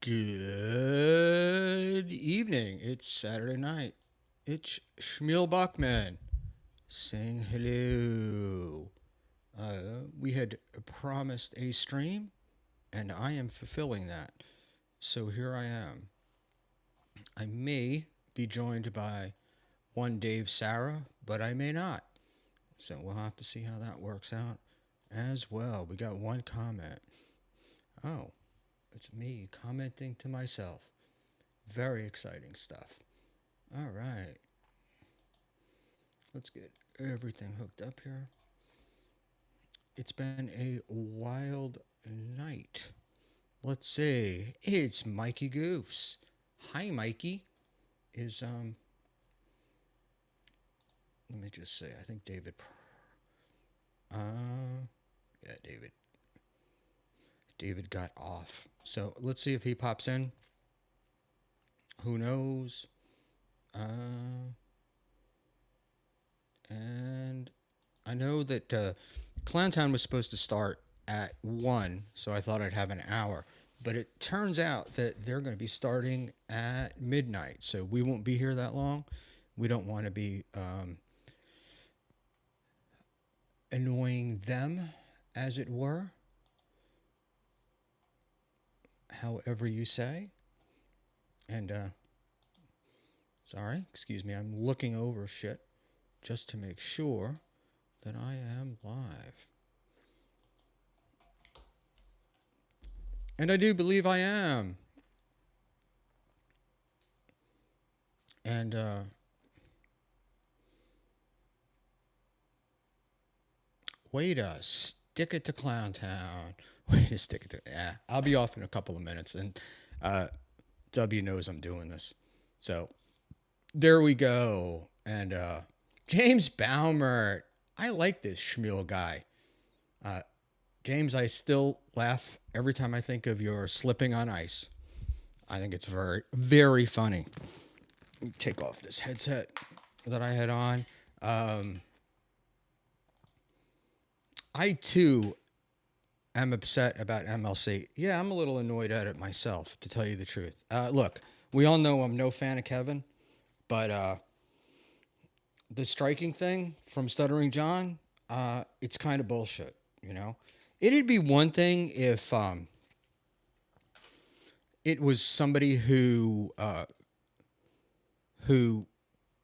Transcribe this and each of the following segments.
Good evening. It's Saturday night. It's Schmuel Bachman saying hello. We had promised a stream, and I am fulfilling that. So here I am. I may be joined by one Dave Sarah, but I may not. So we'll have to see how that works out as well. We got one comment. Oh, it's me commenting to myself. Very exciting stuff. All right. Let's get everything hooked up here. It's been a wild night. Let's see. It's Mikey Goofs. Hi, Mikey. Is let me just say, I think David. Yeah, David. David got off. So let's see if he pops in. Who knows? And I know that Clowntown was supposed to start at 1, so I thought I'd have an hour. But it turns out that they're going to be starting at midnight, so we won't be here that long. We don't want to be annoying them, as it were. However you say. And, sorry, excuse me, I'm looking over shit just to make sure that I am live. And I do believe I am. And, way to stick it to Clowntown. Way to stick it to, yeah, I'll be off in a couple of minutes. And, W knows I'm doing this. So, there we go. And, James Baumert. I like this Schmuel guy. James, I still laugh every time I think of your slipping on ice. I think it's very, very funny. Take off this headset that I had on. I, too, am upset about MLC. Yeah, I'm a little annoyed at it myself, to tell you the truth. Look, we all know I'm no fan of Kevin, but the striking thing from Stuttering John, it's kind of bullshit, you know? It'd be one thing if it was somebody who,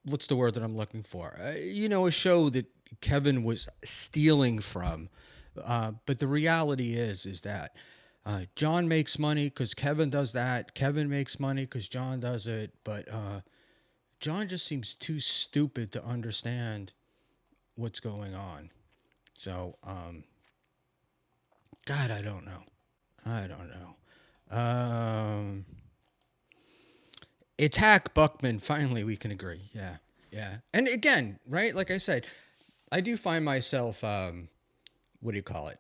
what's the word that I'm looking for? A show that Kevin was stealing from. But the reality is that John makes money because Kevin does that. Kevin makes money because John does it. But John just seems too stupid to understand what's going on. So, God, I don't know. It's Hack Buckman. Finally, we can agree. Yeah. And again, right? Like I said, I do find myself, what do you call it?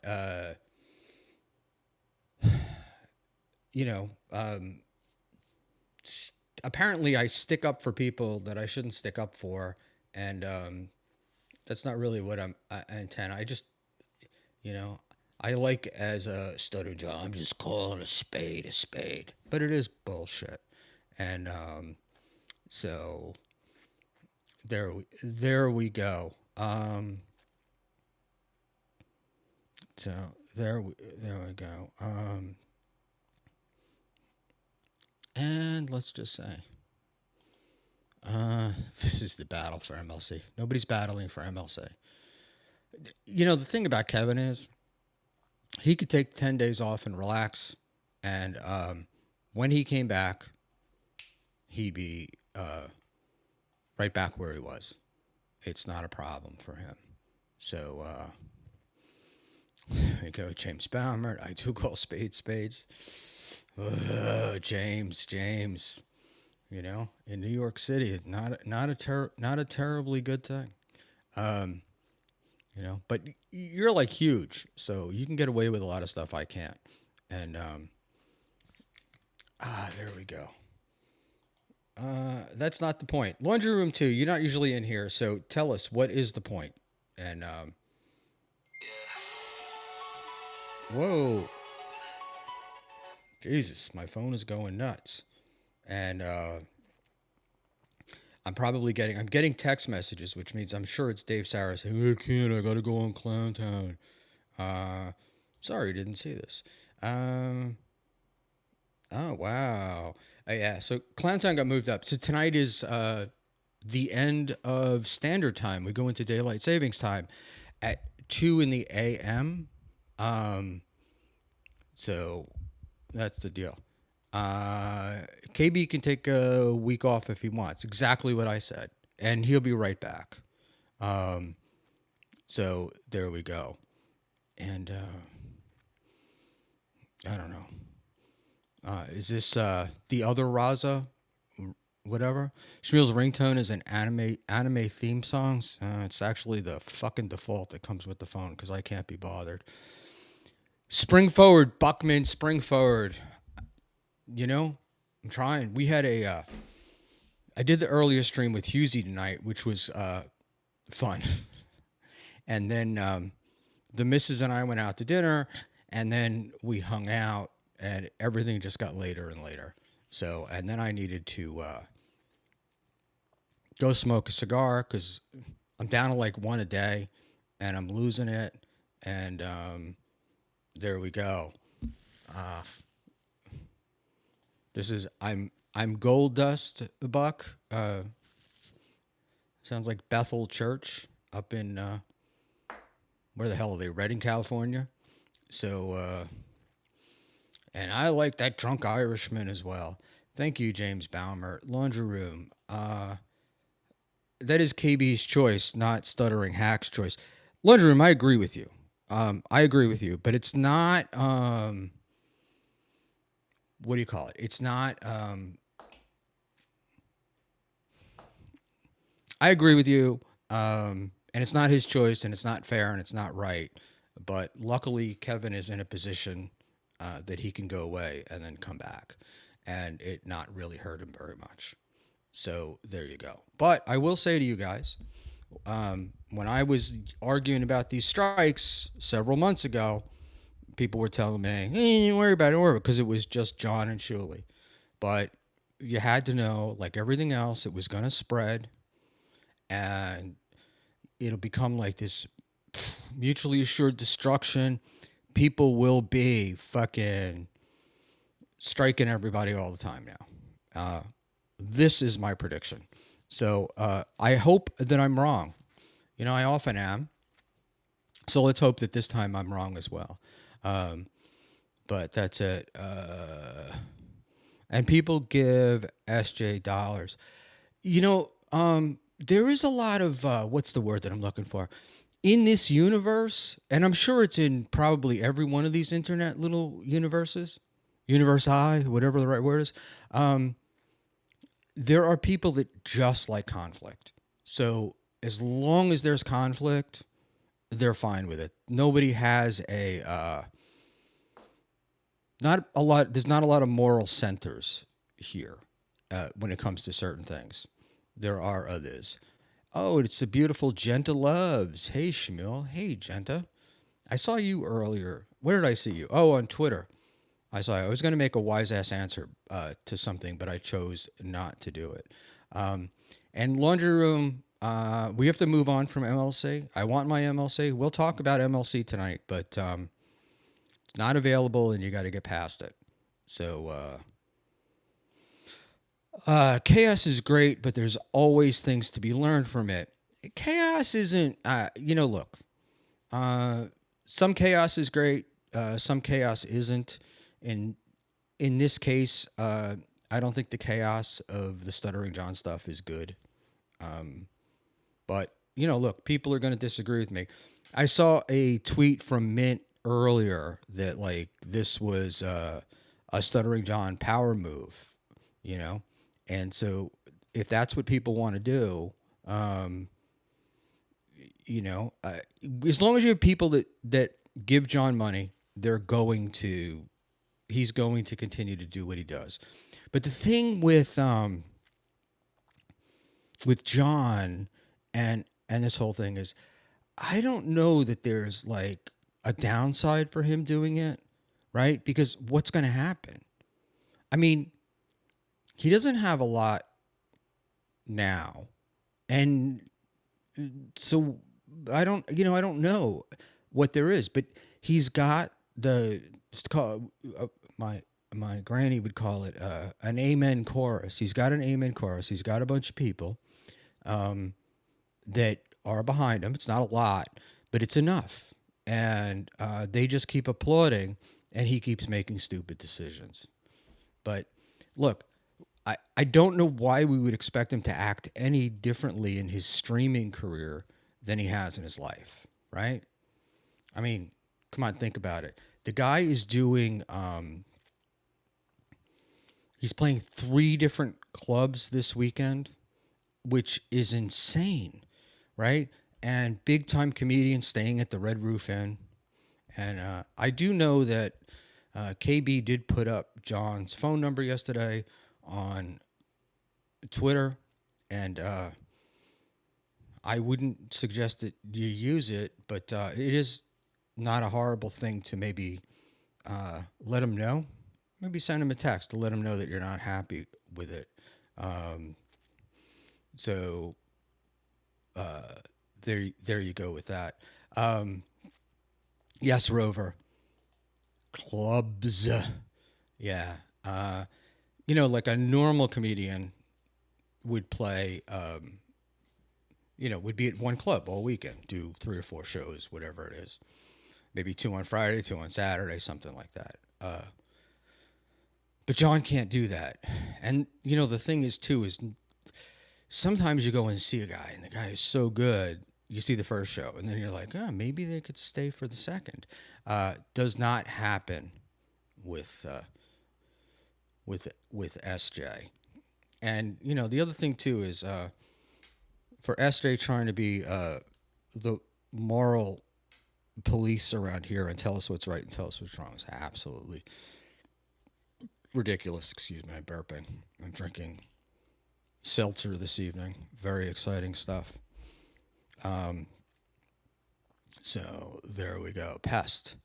Apparently I stick up for people that I shouldn't stick up for. And that's not really what I intend. I just, I like as a stutter job, I'm just calling a spade. But it is bullshit. And so there we go. So there we go. And let's just say, this is the battle for MLC. Nobody's battling for MLC. The thing about Kevin is he could take 10 days off and relax. And when he came back, he'd be right back where he was. It's not a problem for him. So, there we go, James Baumert. I do call spades. James. In New York City, not a terribly good thing. But you're like huge, so you can get away with a lot of stuff I can't. And there we go. That's not the point. Laundry room 2, you're not usually in here, so tell us, what is the point? And whoa. Jesus, my phone is going nuts. And I'm getting text messages, which means I'm sure it's Dave Sarah saying, I can't, I gotta go on Clown Town. Sorry, didn't see this. Um, oh, wow. Yeah, so Clown Town got moved up. So tonight is the end of standard time. We go into daylight savings time at 2 in the a.m. Um, so that's the deal. KB can take a week off if he wants. Exactly what I said. And he'll be right back. Um, so there we go. And I don't know. Is this the other Raza? Whatever. Schmuel's ringtone is an anime theme songs. It's actually the fucking default that comes with the phone because I can't be bothered. Spring forward, Buckman. Spring forward. You know, I'm trying. We had I did the earlier stream with Husey tonight, which was fun. And then the missus and I went out to dinner, and then we hung out, and everything just got later and later. So, and then I needed to go smoke a cigar because I'm down to like one a day, and I'm losing it. And there we go. This is I'm Gold Dust Buck. Sounds like Bethel Church up in where the hell are they? Redding, California. So and I like that drunk Irishman as well. Thank you, James Baumer. Laundry Room. That is KB's choice, not Stuttering Hack's choice. Laundry Room, I agree with you. I agree with you, but it's not. What do you call it? It's not. I agree with you, and it's not his choice, and it's not fair, and it's not right. But luckily, Kevin is in a position that he can go away and then come back, and it not really hurt him very much. So there you go. But I will say to you guys, when I was arguing about these strikes several months ago, people were telling me, hey, don't worry about it, because it was just John and Shuley. But you had to know, like everything else, it was going to spread, and it'll become like this mutually assured destruction. People will be fucking striking everybody all the time now. This is my prediction. So I hope that I'm wrong. You know, I often am. So let's hope that this time I'm wrong as well. But that's it. And people give SJ dollars. You know, there is a lot of, what's the word that I'm looking for? In this universe, and I'm sure it's in probably every one of these internet little universes, universe I, whatever the right word is, there are people that just like conflict. So as long as there's conflict, they're fine with it. Nobody has not a lot. There's not a lot of moral centers here when it comes to certain things. There are others. Oh, it's the beautiful Genta Loves. Hey, Schmuel. Hey, Genta. I saw you earlier. Where did I see you? Oh, on Twitter. I saw you. I was going to make a wise ass answer to something, but I chose not to do it. And Laundry Room, we have to move on from MLC. I want my MLC. We'll talk about MLC tonight, but it's not available, and you got to get past it. So chaos is great, but there's always things to be learned from it. Chaos isn't, look, some chaos is great, some chaos isn't. In this case, I don't think the chaos of the Stuttering John stuff is good. But, look, people are going to disagree with me. I saw a tweet from Mint earlier that, like, this was a Stuttering John power move, And so if that's what people want to do, as long as you have people that give John money, he's going to continue to do what he does. But the thing with John and this whole thing is, I don't know that there's like a downside for him doing it, right? Because what's going to happen? I mean, he doesn't have a lot now, and so I don't know what there is, but he's got the just call my my granny would call it an amen chorus. He's got an amen chorus. He's got a bunch of people that are behind him. It's not a lot, but it's enough, and they just keep applauding, and he keeps making stupid decisions. But look, I don't know why we would expect him to act any differently in his streaming career than he has in his life, right? I mean, come on, think about it. The guy is doing, he's playing 3 different clubs this weekend, which is insane, right? And big time comedian staying at the Red Roof Inn. And I do know that KB did put up John's phone number yesterday on Twitter, and I wouldn't suggest that you use it, but it is not a horrible thing to maybe let him know. Maybe send him a text to let him know that you're not happy with it. Um, so there you go with that. Yes, Rover. Clubs. Yeah. Like a normal comedian would play, would be at one club all weekend, do 3 or 4 shows, whatever it is. Maybe 2 on Friday, 2 on Saturday, something like that. But John can't do that. And, the thing is, too, is sometimes you go and see a guy, and the guy is so good, you see the first show, and then you're like, oh, maybe they could stay for the second. Does not happen with SJ. And, the other thing, too, is for SJ trying to be the moral police around here and tell us what's right and tell us what's wrong is absolutely ridiculous. Excuse me, I'm burping. I'm drinking seltzer this evening. Very exciting stuff. So there we go. Pest.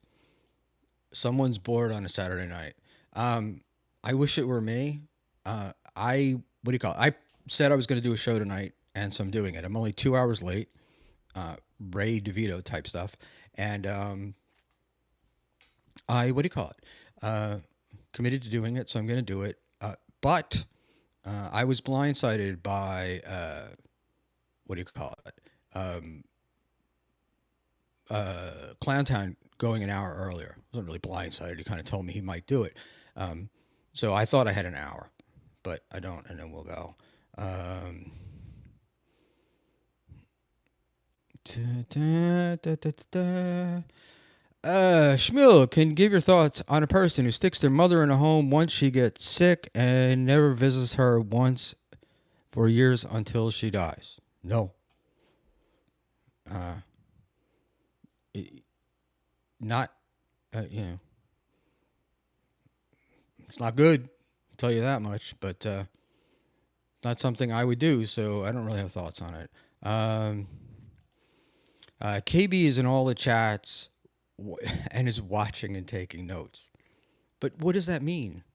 Someone's bored on a Saturday night. I wish it were me. What do you call it? I said I was going to do a show tonight, and so I'm doing it. I'm only 2 hours late. Ray DeVito type stuff. And what do you call it? Committed to doing it, so I'm going to do it. But I was blindsided by, what do you call it? Clowntown going an hour earlier. I wasn't really blindsided. He kind of told me he might do it. So I thought I had an hour, but I don't, and then we'll go. Schmuel, can give your thoughts on a person who sticks their mother in a home once she gets sick and never visits her once for years until she dies. No. Not, it's not good. I'll tell you that much, but not something I would do, so I don't really have thoughts on it. KB is in all the chats and is watching and taking notes. But what does that mean?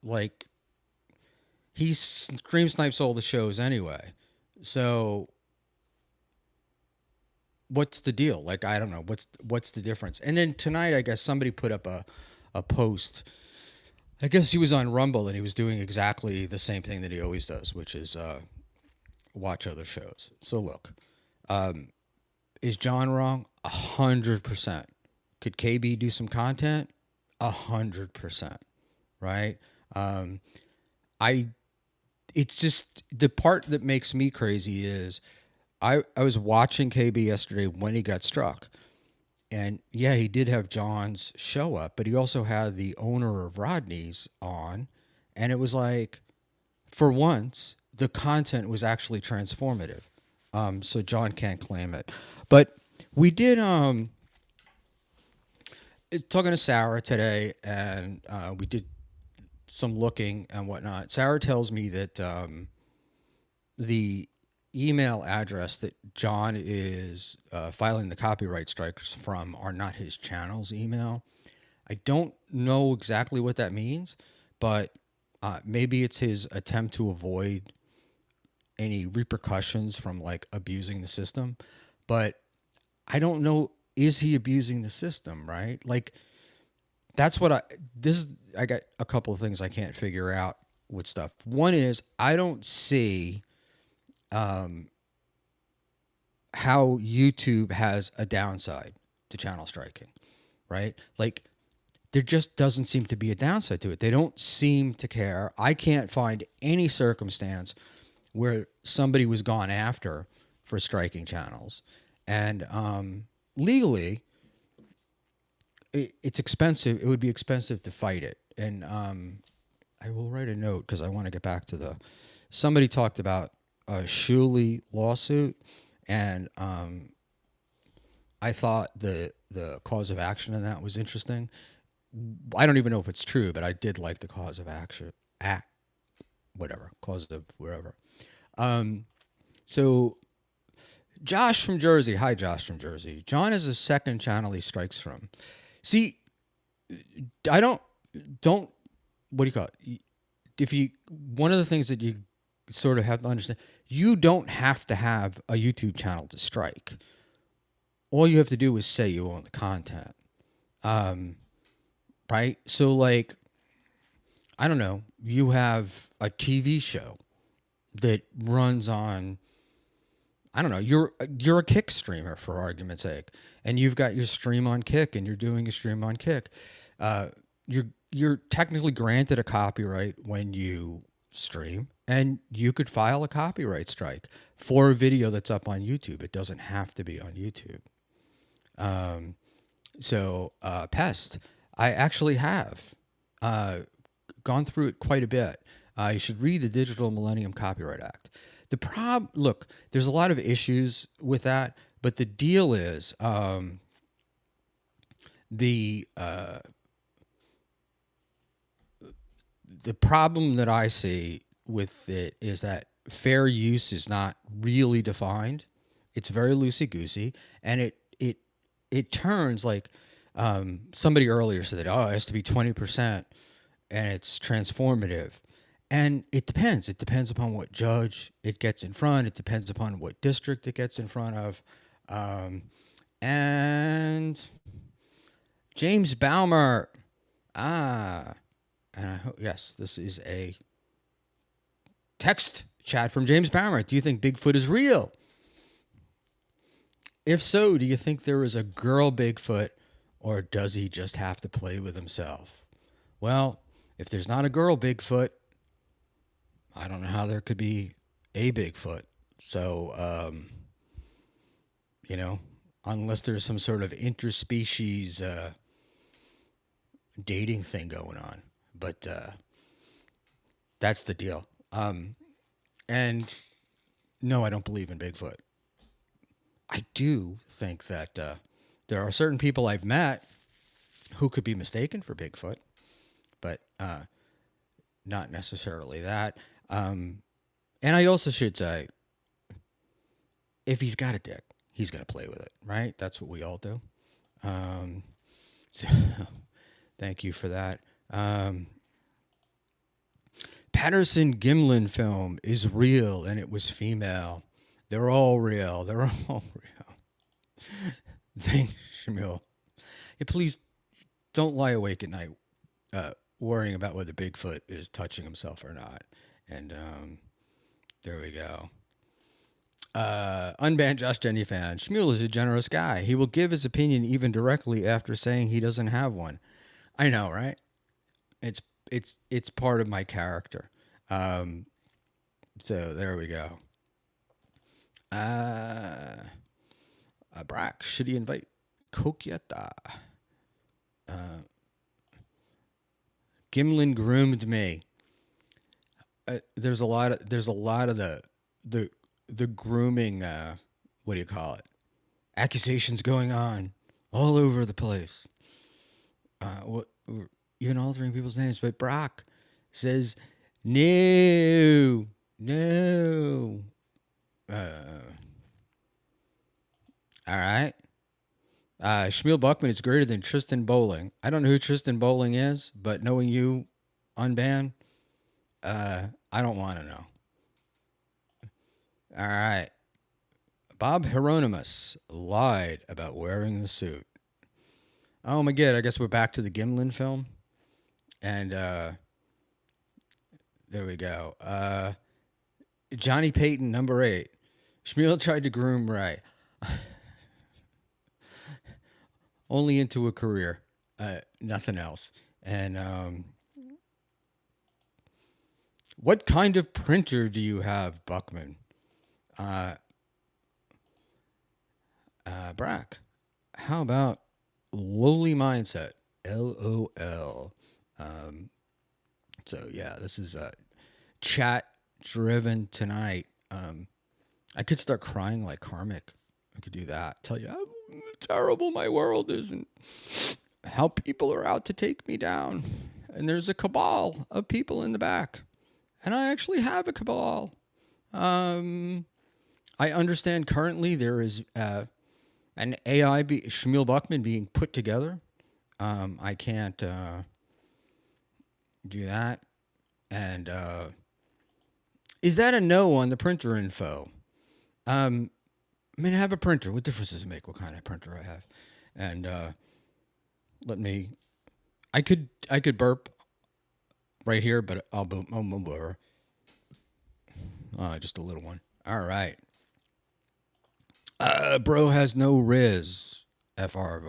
Like, he stream snipes all the shows anyway. So what's the deal? Like, I don't know. What's the difference? And then tonight, I guess somebody put up a post. I guess he was on Rumble and he was doing exactly the same thing that he always does, which is watch other shows. So look, is John wrong? 100%. Could KB do some content? 100%. Right? It's just the part that makes me crazy is I was watching KB yesterday when he got struck. And yeah, he did have John's show up, but he also had the owner of Rodney's on. And it was like, for once, the content was actually transformative. So John can't claim it. But we did talking to Sarah today, and we did some looking and whatnot. Sarah tells me that the email address that John is filing the copyright strikes from are not his channel's email. I don't know exactly what that means, but maybe it's his attempt to avoid any repercussions from like abusing the system. But I don't know, is he abusing the system, right? Like that's what I got a couple of things I can't figure out with stuff. One is I don't see how YouTube has a downside to channel striking, right? Like there just doesn't seem to be a downside to it. They don't seem to care. I can't find any circumstance where somebody was gone after for striking channels. And legally, it's expensive. It would be expensive to fight it. And I will write a note because I want to get back to the. Somebody talked about a Schmuel lawsuit, and I thought the cause of action in that was interesting. I don't even know if it's true, but I did like the cause of action. Whatever cause of wherever. So Josh from Jersey. Hi, Josh from Jersey. John is a second channel he strikes from. See, I don't. What do you call it? If you, one of the things that you sort of have to understand, you don't have to have a YouTube channel to strike. All you have to do is say you own the content. Right? So like, I don't know, you have a TV show that runs on, I don't know, you're a Kick streamer for argument's sake, and you've got your stream on Kick, and you're doing a stream on Kick. You're technically granted a copyright when you stream, and you could file a copyright strike for a video that's up on YouTube. It doesn't have to be on YouTube. So Pest, I actually have gone through it quite a bit. You should read the Digital Millennium Copyright Act. Look, there's a lot of issues with that, but the deal is the problem that I see with it is that fair use is not really defined. It's very loosey goosey, and it turns like somebody earlier said that, oh, it has to be 20% and it's transformative. And it depends. It depends upon what judge it gets in front. It depends upon what district it gets in front of. And James Baumer. And I hope, yes, this is a text chat from James Baumer. Do you think Bigfoot is real? If so, do you think there is a girl Bigfoot, or does he just have to play with himself? Well, if there's not a girl Bigfoot, I don't know how there could be a Bigfoot. So, unless there's some sort of interspecies dating thing going on. But that's the deal. And no, I don't believe in Bigfoot. I do think that there are certain people I've met who could be mistaken for Bigfoot, but not necessarily that. And I also should say, if he's got a dick, he's going to play with it, right? That's what we all do. So thank you for that. Patterson Gimlin film is real, and it was female. They're all real. They're all real. Thanks, Schmuel. Yeah, please don't lie awake at night worrying about whether Bigfoot is touching himself or not. And there we go. Unbanned Josh Jenny fan. Schmuel is a generous guy. He will give his opinion even directly after saying he doesn't have one. I know, right? It's part of my character. So there we go. Brack, should he invite Kokieta? Gimlin groomed me. There's a lot of the grooming. What do you call it? Accusations going on all over the place. Even altering people's names. But Brock says no. All right. Schmuel Buckman is greater than Tristan Bowling. I don't know who Tristan Bowling is, but knowing you, unban? I don't want to know. All right. Bob Hieronymus lied about wearing the suit. Oh my god, I guess we're back to the Gimlin film. And there we go. Johnny Payton, number 8. Schmuel tried to groom Ray. Only into a career. Nothing else. And what kind of printer do you have, Buckman? Brack. How about lowly mindset? LOL. So yeah, this is chat driven tonight. I could start crying like Karmic. I could do that. Tell you how terrible my world is and how people are out to take me down. And there's a cabal of people in the back. And I actually have a cabal. I understand currently there is an AI, Schmuel Buckman, being put together. I can't do that. And is that a no on the printer info? I mean, I have a printer. What difference does it make what kind of printer I have? And let me. I could burp right here, but I'll boom. Just a little one. All right. Bro has no Riz. FR,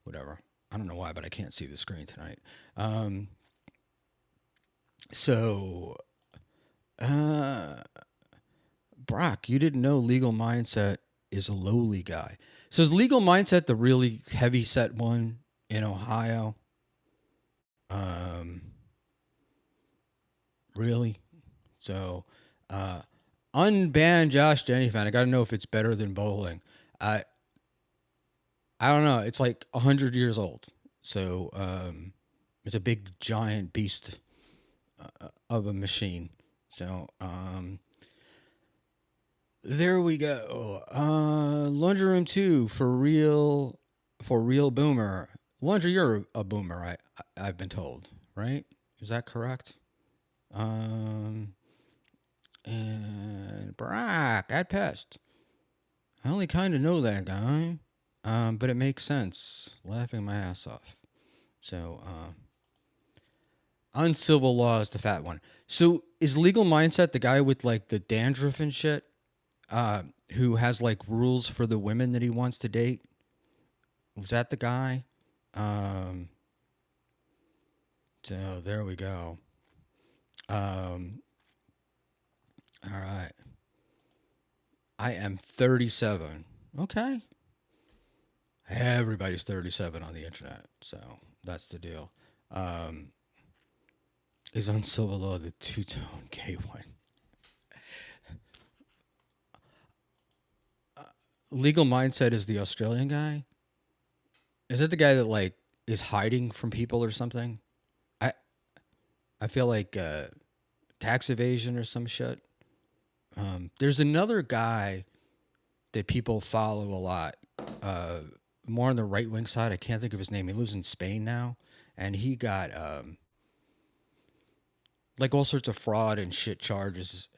whatever. I don't know why, but I can't see the screen tonight. So, Brock, you didn't know Legal Mindset is a lowly guy. So is Legal Mindset the really heavy set one in Ohio? Really? So, unban Josh Denny fan. I got to know if it's better than bowling. I don't know. It's like 100 years old. So, it's a big giant beast of a machine. So, there we go. Laundry Room 2 for real boomer. Laundry, you're a boomer, I've been told, right? Is that correct? And Brack at Pest. I only kind of know that guy, but it makes sense. Laughing my ass off. So, uncivil law is the fat one. So, is Legal Mindset the guy with like the dandruff and shit? Who has like rules for the women that he wants to date? Was that the guy? So there we go. All right. I am 37. Okay. Everybody's 37 on the internet, so that's the deal. Is uncivil law the two-tone gay one? Legal Mindset is the Australian guy. Is it the guy that like is hiding from people or something? I feel like tax evasion or some shit. There's another guy that people follow a lot, more on the right wing side. I can't think of his name. He lives in Spain now, and he got like all sorts of fraud and shit charges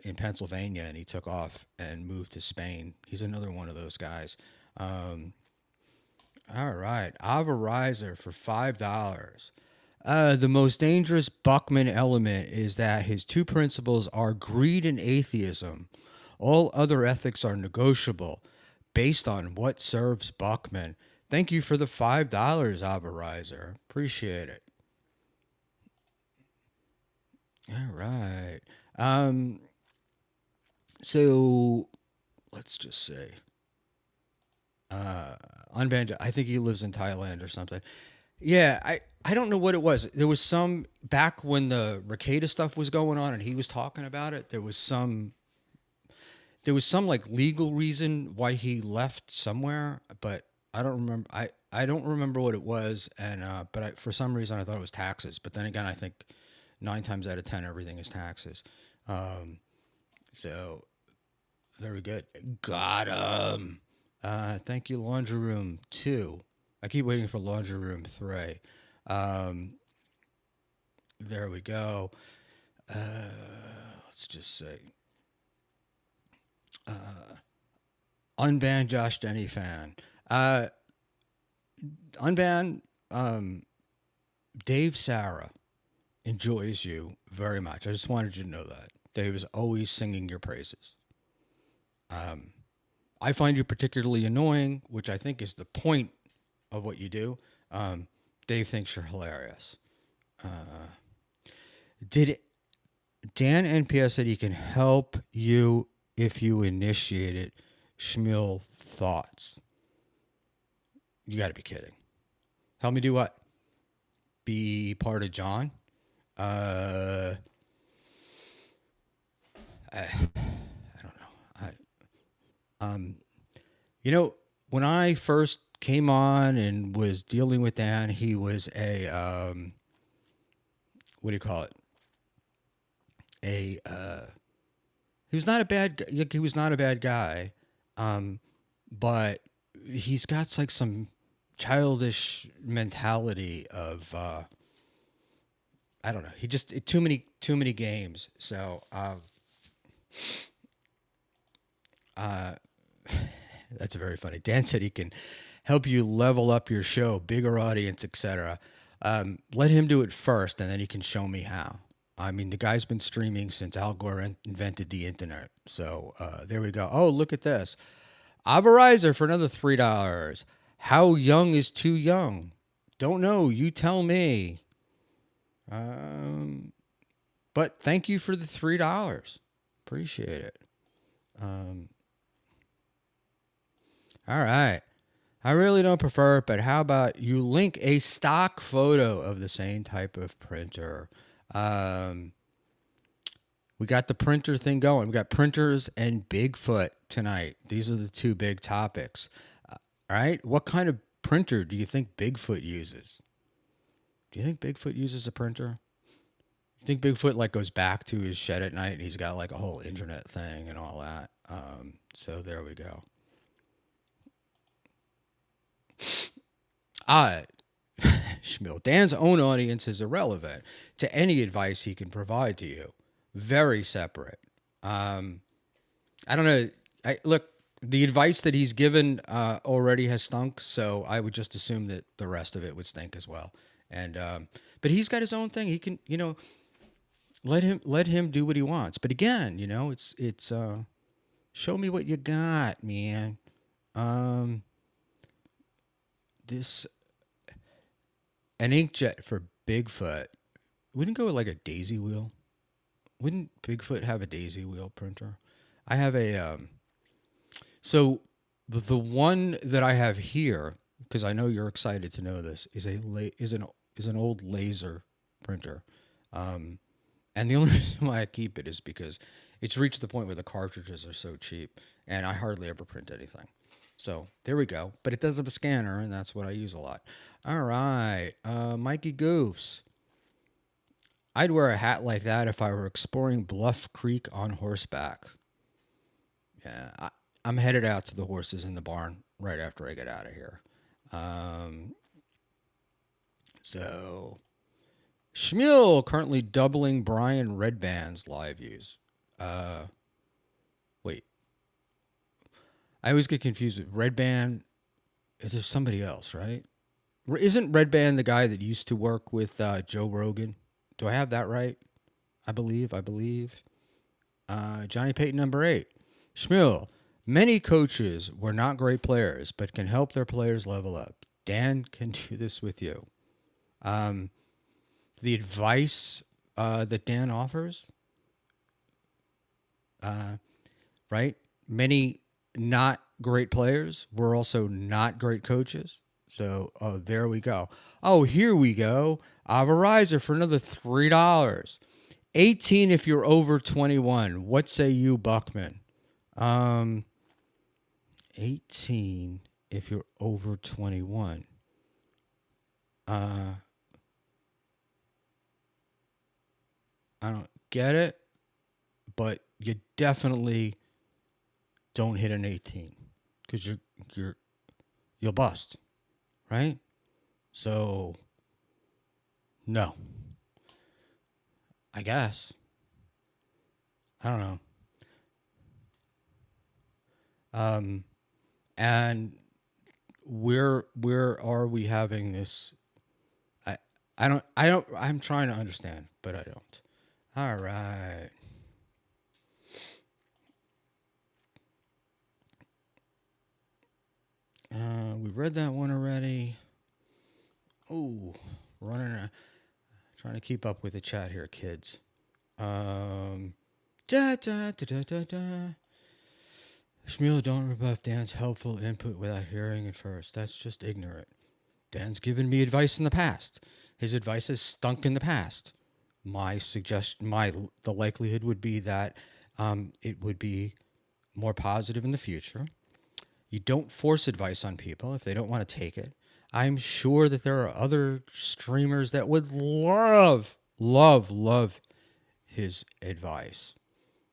in Pennsylvania, and he took off and moved to Spain. He's another one of those guys. All right, Ava Riser for $5. The most dangerous Buckman element is that his two principles are greed and atheism. All other ethics are negotiable based on what serves Buckman. Thank you for the $5, Ava Riser. Appreciate it. All right. So let's just say, unbanned. I think he lives in Thailand or something. Yeah, I don't know what it was. There was some back when the Ricada stuff was going on, and he was talking about it. There was some like legal reason why he left somewhere, but I don't remember. I don't remember what it was, and but for some reason I thought it was taxes. But then again, I think 9 times out of 10 everything is taxes. So very good. Got him. Thank you, Laundry Room 2. I keep waiting for Laundry Room 3. There we go. Let's just say unban Josh Denny fan. Uh, unban Dave Sarah enjoys you very much. I just wanted you to know that. Dave is always singing your praises. Um, I find you particularly annoying, which I think is the point of what you do. Dave thinks you're hilarious. Did Dan NPS said he can help you if you initiate it? Schmuel thoughts. You got to be kidding. Help me do what? Be part of John? Uh, I don't know. You know, when I first came on and was dealing with Dan, he was a what do you call it? He was not a bad he was not a bad guy, but he's got like some childish mentality of I don't know. He just too many games. So that's very funny. Dan said he can help you level up your show, bigger audience, etc. Let him do it first, and then he can show me how. I mean, the guy's been streaming since Al Gore invented the internet. So there we go. Oh, look at this. Avarizer for another $3. How young is too young? Don't know. You tell me. But thank you for the $3. Appreciate it. All right. I really don't prefer it, but how about you link a stock photo of the same type of printer? We got the printer thing going. We got printers and Bigfoot tonight. These are the two big topics. All right. What kind of printer do you think Bigfoot uses? Do you think Bigfoot uses a printer? You think Bigfoot like goes back to his shed at night and he's got like a whole internet thing and all that? So there we go. Schmuel, Dan's own audience is irrelevant to any advice he can provide to you. Very separate. I don't know. Look, the advice that he's given already has stunk, so I would just assume that the rest of it would stink as well. And but he's got his own thing. He can, let him do what he wants. But again, it's show me what you got, man. This an inkjet for Bigfoot. Wouldn't go with like a daisy wheel. Wouldn't Bigfoot have a daisy wheel printer? I have a so the one that I have here, because I know you're excited to know this, is an old laser printer. And the only reason why I keep it is because it's reached the point where the cartridges are so cheap, and I hardly ever print anything. So there we go. But it does have a scanner, and that's what I use a lot. All right, Mikey Goofs. I'd wear a hat like that if I were exploring Bluff Creek on horseback. Yeah, I'm headed out to the horses in the barn right after I get out of here. So, Schmuel currently doubling Brian Redband's live views. Wait. I always get confused with Redband. Is there somebody else, right? Isn't Redband the guy that used to work with Joe Rogan? Do I have that right? I believe. Johnny Payton, number 8. Schmuel. Many coaches were not great players, but can help their players level up. Dan can do this with you. The advice that Dan offers, right? Many not great players were also not great coaches. So, there we go. Oh, here we go. Avarizer for another $3. 18 if you're over 21. What say you, Buckman? 18 if you're over 21. I don't get it, but you definitely don't hit an 18 because you'll bust, right? So no. I guess. I don't know. Um, and where are we having this? I I'm trying to understand, but I don't. All right. We read that one already. Ooh, running, trying to keep up with the chat here, kids. Um, da da da da da da. Schmuel, don't rebuff Dan's helpful input without hearing it first. That's just ignorant. Dan's given me advice in the past. His advice has stunk in the past. My suggestion, the likelihood would be that it would be more positive in the future. You don't force advice on people if they don't want to take it. I'm sure that there are other streamers that would love his advice.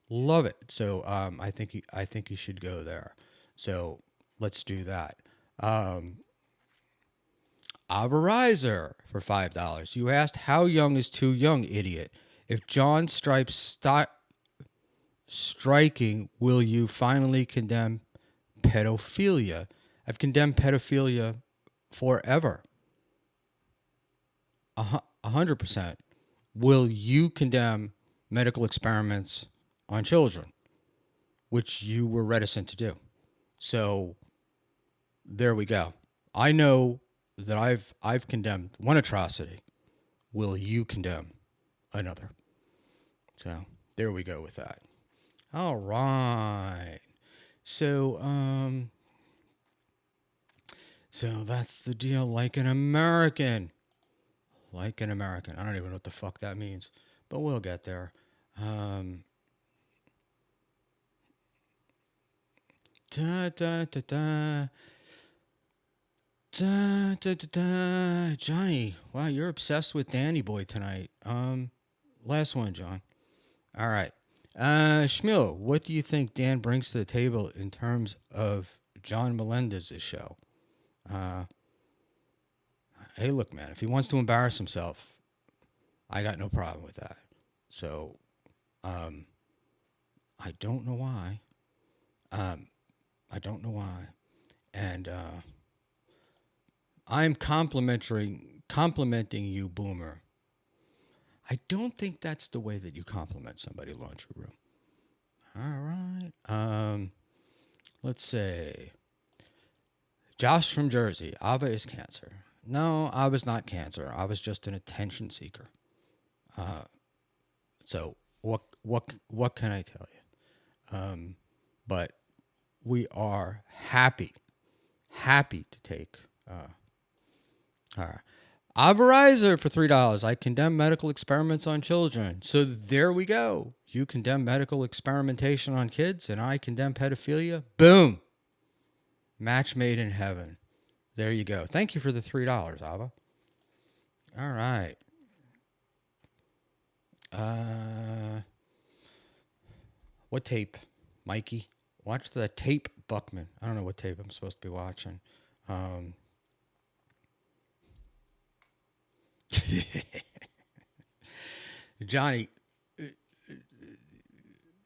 Love it. So I think you should go there. So let's do that. Averizer for $5. You asked how young is too young, idiot. If John Stripes striking, will you finally condemn pedophilia? I've condemned pedophilia forever. 100%. Will you condemn medical experiments on children, which you were reticent to do? So there we go. I know that I've condemned one atrocity. Will you condemn another? So there we go with that. All right. So so that's the deal. Like an American. Like an American. I don't even know what the fuck that means, but we'll get there. Da da da da. Da, da, da, da. Johnny, wow, you're obsessed with Danny Boy tonight. Last one, John. All right. Schmuel, what do you think Dan brings to the table in terms of John Melendez's show? Hey, look, man, if he wants to embarrass himself, I got no problem with that. So, I don't know why. I don't know why. And I'm complimenting you, Boomer. I don't think that's the way that you compliment somebody, Laundry Room. All right. Let's say Josh from Jersey. Ava is cancer. No, I was not cancer. I was just an attention seeker. So what can I tell you? But we are happy to take Averizer for $3. I condemn medical experiments on children. So there we go. You condemn medical experimentation on kids, and I condemn pedophilia. Boom. Match made in heaven. There you go. Thank you for the $3, Ava. All right. What tape, Mikey? Watch the tape, Buckman. I don't know what tape I'm supposed to be watching. Johnny,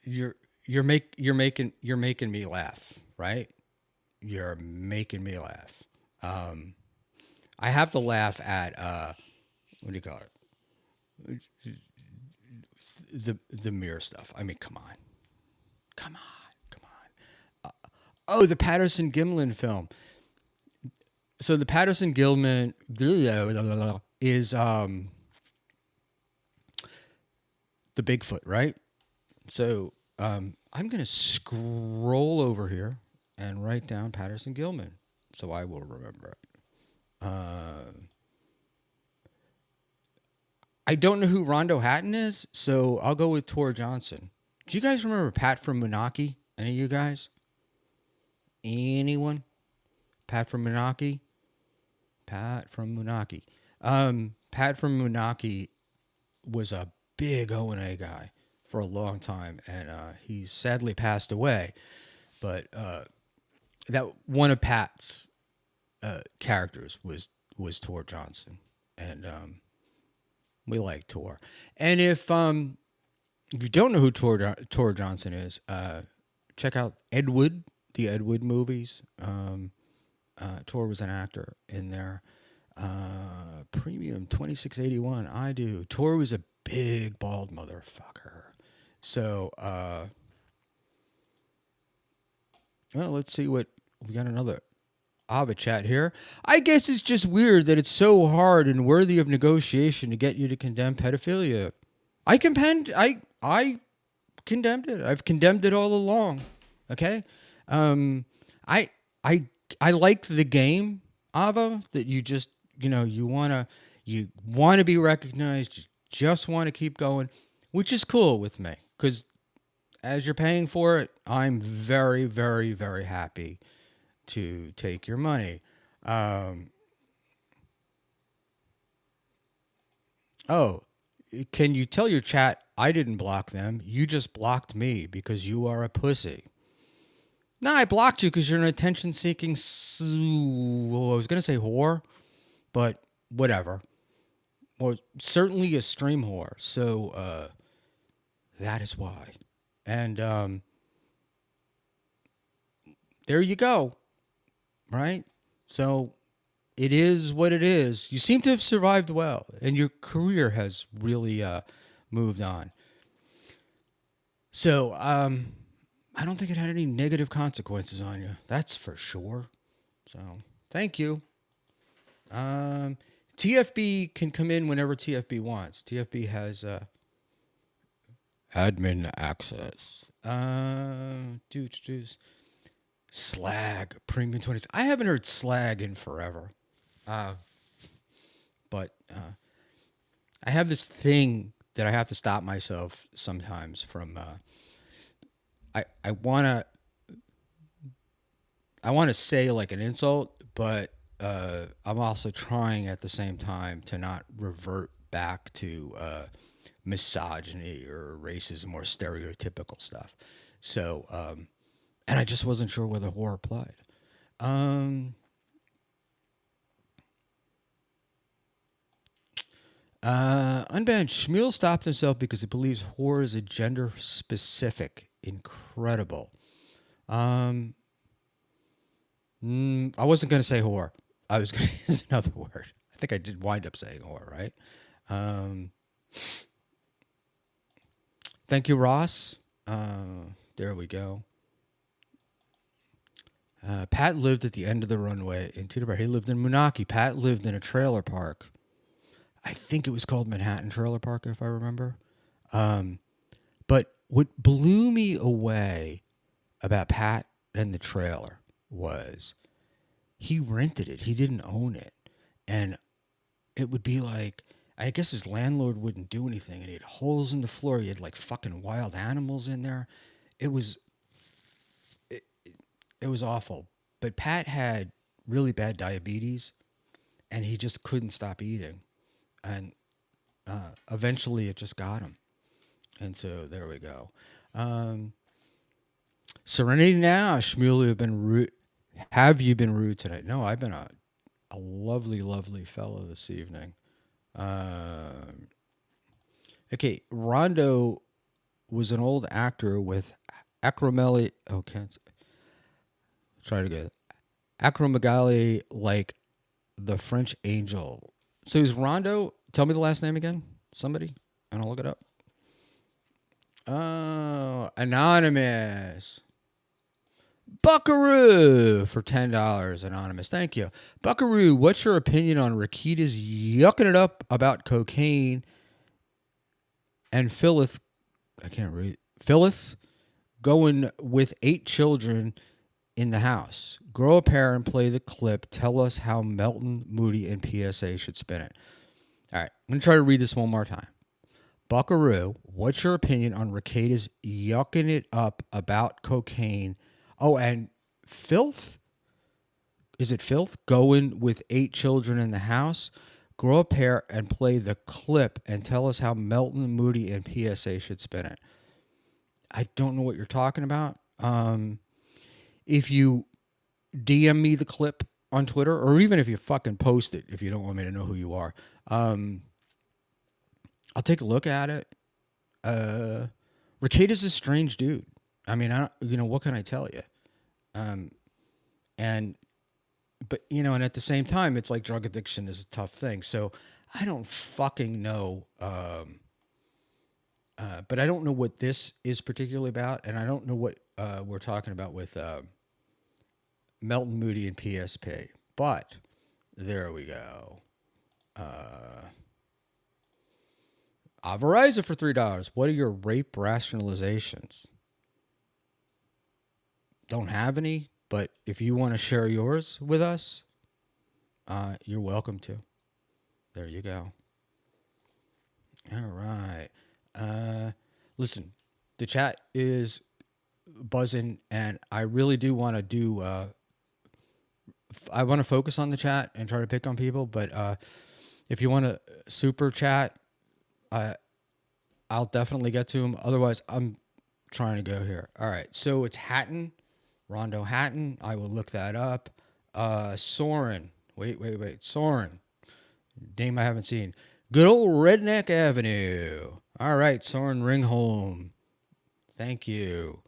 you're making me laugh, right? You're making me laugh. I have to laugh at what do you call it? The mirror stuff. I mean, come on. Oh, the Patterson Gimlin film. So the Patterson Gilman is the Bigfoot, right? So I'm gonna scroll over here and write down Patterson Gilman, so I will remember it. I don't know who Rondo Hatton is, so I'll go with Tor Johnson. Do you guys remember Pat from Moonachie? Any of you guys? Anyone? Pat from Moonachie? Pat from Moonachie. Pat from Moonachie was a big O&A guy for a long time, and he sadly passed away. But that one of Pat's characters was Tor Johnson, and We like Tor. And if you don't know who Tor Johnson is, check out Ed Wood, the Ed Wood movies. Tor was an actor in there. Premium 2681. I do. Tor was a big bald motherfucker. So, well, let's see what we got. Another Ava chat here. I guess it's just weird that it's so hard and worthy of negotiation to get you to condemn pedophilia. I condemned it. I've condemned it all along. Okay. I I liked the game, Ava, that you just you wanna be recognized. You just want to keep going, which is cool with me because as you're paying for it, I'm very, very, very happy to take your money. Oh, can you tell your chat I didn't block them? You just blocked me because you are a pussy. No, I blocked you because you're an attention-seeking. I was gonna say whore, but whatever. Or certainly a stream whore. So that is why. And there you go. Right? So it is what it is. You seem to have survived well, and your career has really moved on. So I don't think it had any negative consequences on you. That's for sure. So thank you. TFB can come in whenever TFB wants. TFB has admin access. Slag Premium 20s. I haven't heard slag in forever. But I have this thing that I have to stop myself sometimes from. I wanna say like an insult, but I'm also trying at the same time to not revert back to misogyny or racism or stereotypical stuff. So, and I just wasn't sure whether whore applied. Unbanned Schmuel stopped himself because he believes whore is a gender specific. Incredible. I wasn't going to say whore. I was going to use another word. I think I did wind up saying whore, right? Thank you, Ross. There we go. Pat lived at the end of the runway in Teterboro. He lived in Moonachie. Pat lived in a trailer park. I think it was called Manhattan Trailer Park, if I remember. But what blew me away about Pat and the trailer was he rented it. He didn't own it. And it would be like, I guess his landlord wouldn't do anything. And he had holes in the floor. He had like fucking wild animals in there. It was awful. But Pat had really bad diabetes. And he just couldn't stop eating. And eventually it just got him. And so there we go. Serenity now. Schmuel, have you been rude tonight? No, I've been a lovely, lovely fellow this evening. Okay, Rondo was an old actor with acromegaly. Okay, try to get acromegaly like the French angel. So is Rondo? Tell me the last name again, somebody, and I'll look it up. Oh, anonymous. Buckaroo for $10, anonymous. Thank you. Buckaroo, what's your opinion on Rakita's yucking it up about cocaine and Phyllis? I can't read. Phyllis going with 8 children in the house. Grow a pair and play the clip. Tell us how Melton, Moody, and PSA should spin it. All right, I'm going to try to read this one more time. Buckaroo, what's your opinion on Rakita's yucking it up about cocaine? Oh, and filth? Is it filth? Going with 8 children in the house. Grow a pair and play the clip and tell us how Melton, Moody, and PSA should spin it. I don't know what you're talking about. If you DM me the clip on Twitter, or even if you fucking post it, if you don't want me to know who you are, I'll take a look at it. Rekida's a strange dude. I mean, what can I tell you? And but and at the same time, it's like drug addiction is a tough thing. So I don't fucking know. But I don't know what this is particularly about, and I don't know what we're talking about with Melton Moody and PSP. But there we go. Verizon for $3. What are your rape rationalizations? Don't have any, but if you want to share yours with us, you're welcome to. There you go. All right. Listen, the chat is buzzing, and I really do want to do. I want to focus on the chat and try to pick on people, but if you want to super chat, I'll definitely get to them. Otherwise, I'm trying to go here. All right, so it's Hatton, Rondo Hatton. I will look that up. Soren. Wait. Soren. Name I haven't seen. Good old Redneck Avenue. All right, Soren Ringholm. Thank you.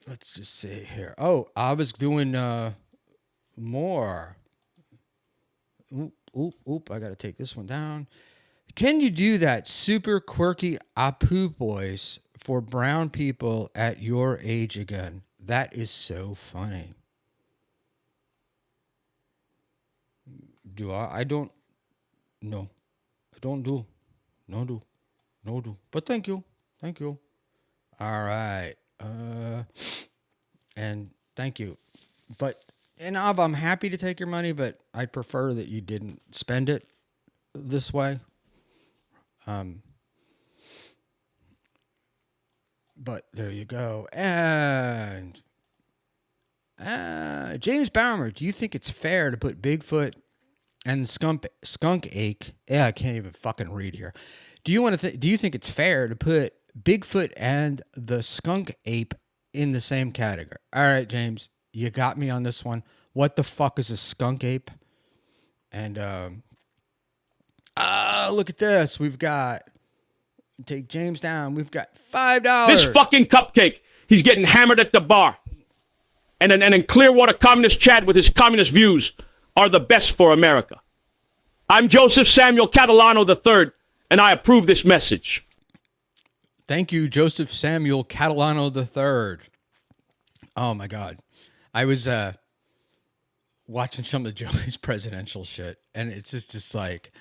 Let's just see here. Oh, I was doing more. Oop. I got to take this one down. Can you do that super quirky Apu voice for brown people at your age again? That is so funny. Do I don't. No. I don't do. No do. But thank you. All right. And thank you. And I'm happy to take your money, but I'd prefer that you didn't spend it this way. But there you go. And James Baumer, do you think it's fair to put Bigfoot and skunk ache? Yeah, I can't even fucking read here. Do you think it's fair to put Bigfoot and the skunk ape in the same category? All right, James, you got me on this one. What the fuck is a skunk ape? And look at this. We've got, take James down. We've got $5. This fucking cupcake. He's getting hammered at the bar. And then Clearwater Communist Chad with his communist views are the best for America. I'm Joseph Samuel Catalano III, and I approve this message. Thank you, Joseph Samuel Catalano III. Oh, my God. I was watching some of Joey's presidential shit, and it's just like,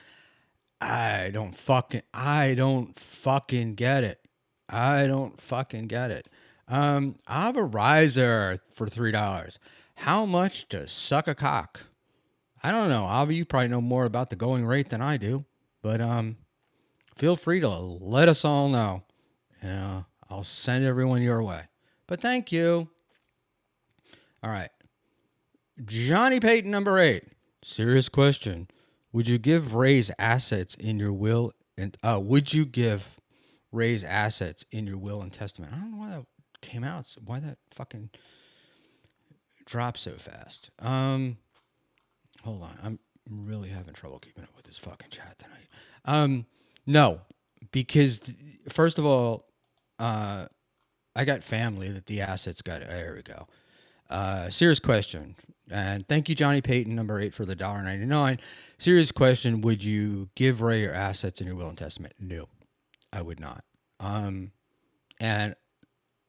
I don't fucking get it. I have a riser for $3. How much to suck a cock? I don't know. Avi, you probably know more about the going rate than I do, but feel free to let us all know. I'll send everyone your way. But thank you. All right. Johnny Payton, number 8. Serious question. Would you give Ray's assets in your will and Ray's assets in your will and testament? I don't know why that came out. Why that fucking dropped so fast. Hold on. I'm really having trouble keeping up with this fucking chat tonight. No, because first of all, I got family that the assets got. There we go. Serious question. And thank you, Johnny Payton, number 8, for the $1.99. Serious question. Would you give Ray your assets in your will and testament? No, I would not. And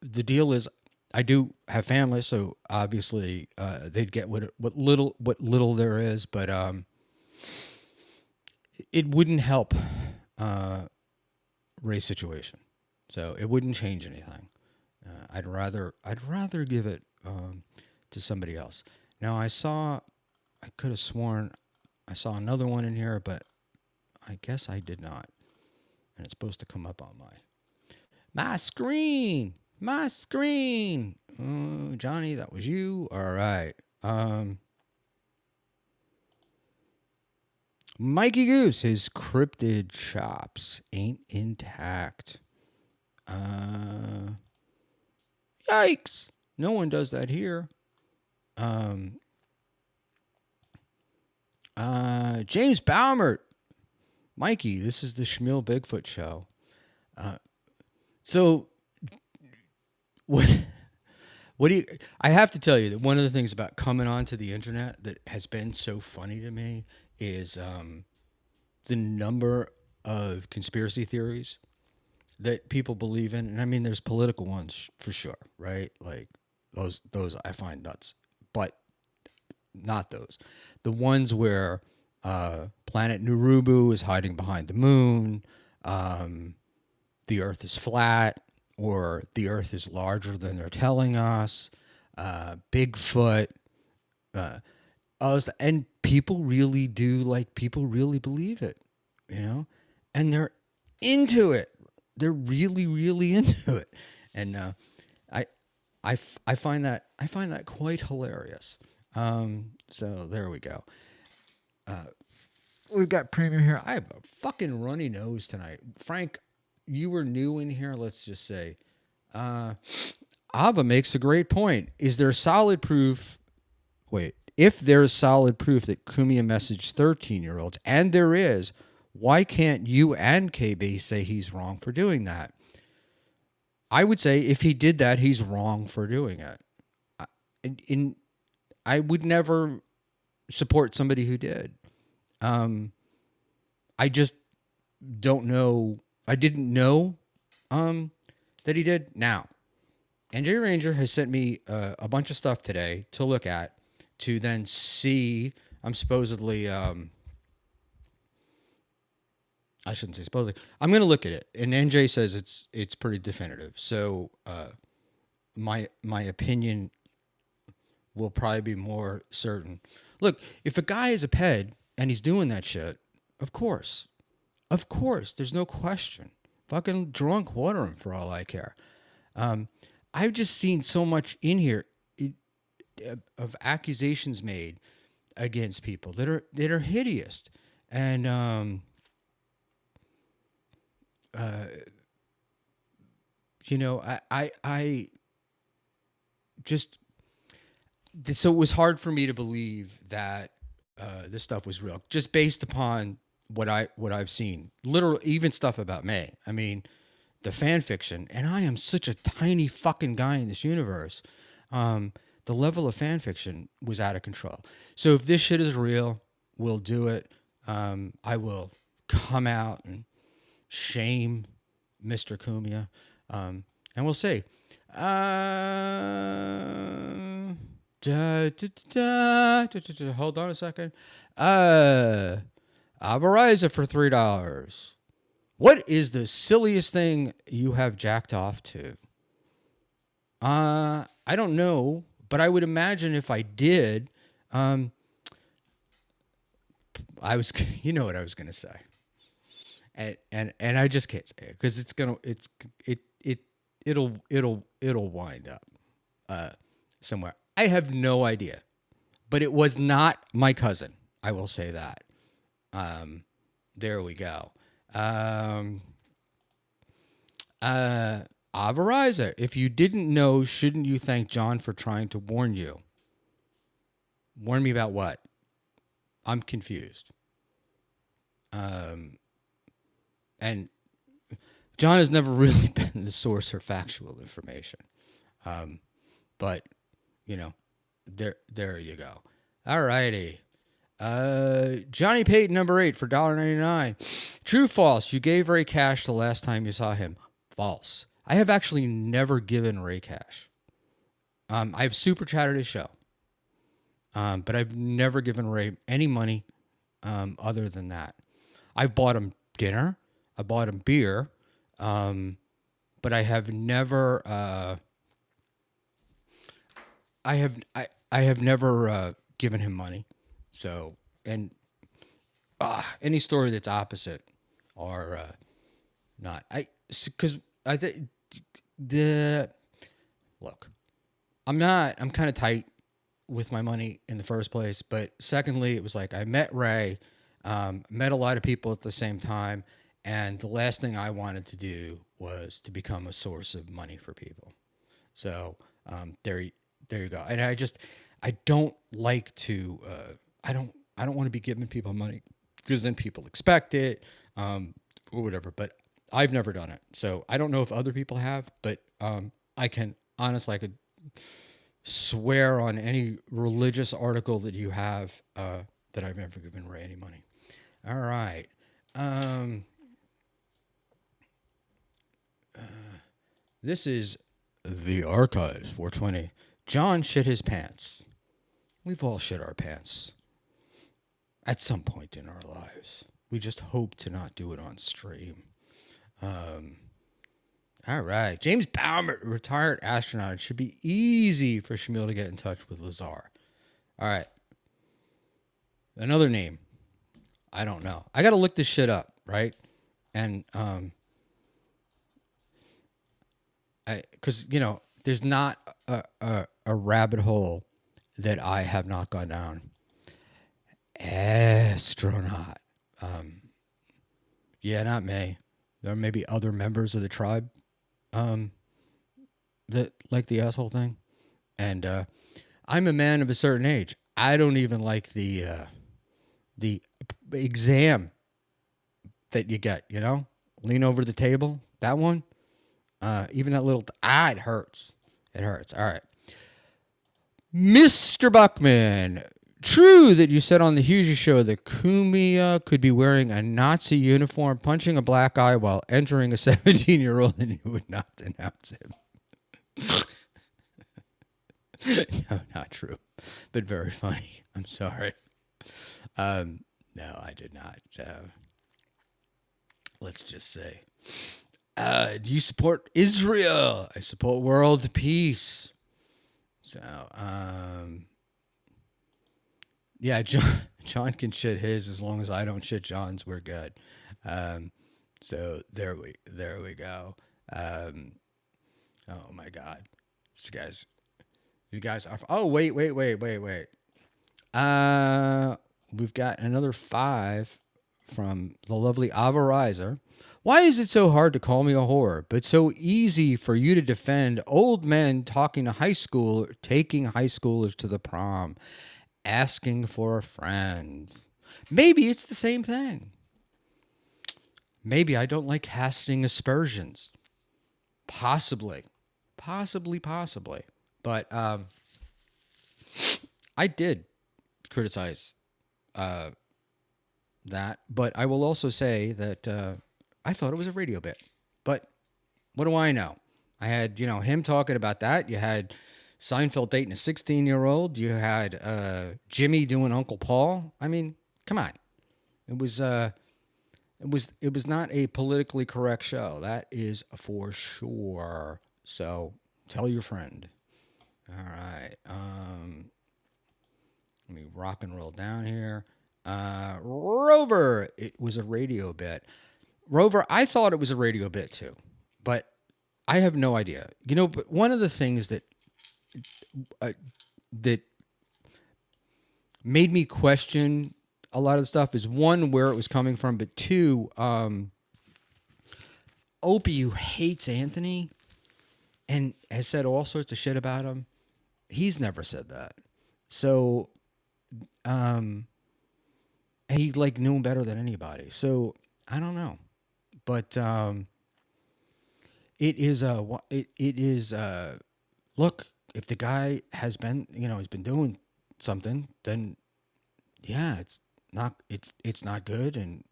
the deal is, I do have family, so obviously they'd get what little there is, but it wouldn't help Ray's situation. So it wouldn't change anything. I'd rather give it to somebody else. Now I could have sworn I saw another one in here, but I guess I did not. And it's supposed to come up on my screen. Johnny, that was you. All right. Mikey Goose, his cryptid chops ain't intact. Yikes. No one does that here. James Baumert. Mikey, this is the Schmuel Bigfoot show. So what? What do you? I have to tell you that one of the things about coming onto the internet that has been so funny to me is the number of conspiracy theories that people believe in, and I mean, there's political ones for sure, right? Like those I find nuts, but not those. The ones where planet Narubu is hiding behind the moon, the Earth is flat, or the Earth is larger than they're telling us, Bigfoot, and people really do, like, people really believe it, you know, and they're into it. They're really, really into it, and I, I find that quite hilarious. So there we go. We've got premium here. I have a fucking runny nose tonight, Frank. You were new in here. Let's just say, Ava makes a great point. Is there solid proof? Wait, if there's solid proof that Kumia messaged 13-year-olds, and there is, why can't you and KB say he's wrong for doing that? I would say if he did that, he's wrong for doing it. I would never support somebody who did. I just don't know. I didn't know that he did. Now, NJ Ranger has sent me a bunch of stuff today to look at, to then see. I'm supposedly, I shouldn't say supposedly. I'm going to look at it, and NJ says it's pretty definitive. So my opinion will probably be more certain. Look, if a guy is a ped and he's doing that shit, of course, there's no question. Fucking drunk water him for all I care. I've just seen so much in here of accusations made against people that are hideous, and you know, I just, so it was hard for me to believe that this stuff was real, just based upon what I've seen. Literally, even stuff about May. I mean, the fan fiction, and I am such a tiny fucking guy in this universe. The level of fan fiction was out of control. So if this shit is real, we'll do it. I will come out and shame Mr. Kumia, and we'll see. Hold on a second. Avariza for $3. What is the silliest thing you have jacked off to? I don't know, but I would imagine if I did, I was, you know what I was gonna say, and I just can't say it because it'll wind up somewhere. I have no idea, but it was not my cousin. I will say that. There we go. Avariza, if you didn't know, shouldn't you thank John for trying to warn you? Warn me about what? I'm confused. And John has never really been the source for factual information. But, you know, there you go. All righty. Johnny Payton, number 8 for $1.99. True, false? You gave Ray cash the last time you saw him. False. I have actually never given Ray cash. I've super chatted his show. But I've never given Ray any money other than that. I bought him dinner. I bought him beer. But I have never I have never given him money. So, and any story that's opposite or not. Because I think look, I'm kind of tight with my money in the first place. But secondly, it was like I met Ray, met a lot of people at the same time. And the last thing I wanted to do was to become a source of money for people. So there you go. And I don't like to. I don't want to be giving people money because then people expect it, or whatever. But I've never done it, so I don't know if other people have. But I can honestly, I could swear on any religious article that you have that I've never given Ray any money. All right. This is the Archives 420. John shit his pants. We've all shit our pants at some point in our lives. We just hope to not do it on stream. All right. James Baumer, retired astronaut. It should be easy for Schmuel to get in touch with Lazar. All right. Another name. I don't know. I got to look this shit up, right? And, because, there's not a rabbit hole that I have not gone down. Astronaut. Yeah, not me. There may be other members of the tribe that like the asshole thing. And I'm a man of a certain age. I don't even like the exam that you get, lean over the table. That one. Even that little, it hurts. It hurts. All right. Mr. Buckman, true that you said on the Hughes show that Kumia could be wearing a Nazi uniform, punching a black eye while entering a 17-year-old, and you would not denounce him. No, not true, but very funny. I'm sorry. No, I did not. Let's just say. Do you support Israel? I support world peace. So, yeah, John can shit his as long as I don't shit John's. We're good. So there we go. Oh my God, you guys are. Oh wait. We've got another 5 from the lovely Ava Reiser. Why is it so hard to call me a whore, but so easy for you to defend old men taking high schoolers to the prom, asking for a friend? Maybe it's the same thing. Maybe I don't like casting aspersions. Possibly. But I did criticize that, but I will also say that I thought it was a radio bit. But what do I know? I had, him talking about that. You had Seinfeld dating a 16-year-old. You had Jimmy doing Uncle Paul. I mean, come on. It was not a politically correct show. That is for sure. So tell your friend. All right. Let me rock and roll down here. Rover, it was a radio bit. Rover, I thought it was a radio bit too, but I have no idea. But one of the things that made me question a lot of stuff is, one, where it was coming from, but two, Opie, who hates Anthony and has said all sorts of shit about him, he's never said that. So, and he knew him better than anybody. So I don't know. But it is look, if the guy has been, he's been doing something, then yeah, it's not good, and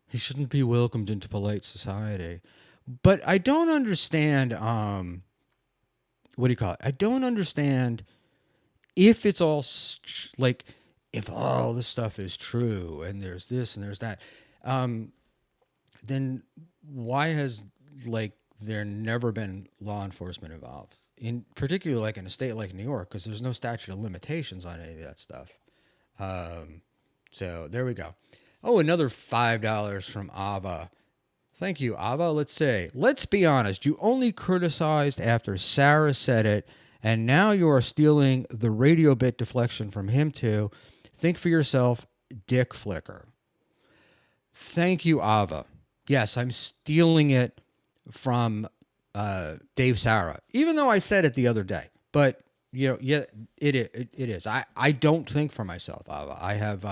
he shouldn't be welcomed into polite society. But I don't understand what do you call it? I don't understand if it's all if all this stuff is true and there's this and there's that. Then why has there never been law enforcement involved, in particular in a state like New York, because there's no statute of limitations on any of that stuff. So there we go. Oh, another $5 from Ava. Thank you, Ava. Let's be honest. You only criticized after Sarah said it, and now you are stealing the radio bit deflection from him too. Think for yourself, dick flicker. Thank you, Ava. Yes, I'm stealing it from Dave Sarah, even though I said it the other day. But yeah, it is. I don't think for myself, Ava. I have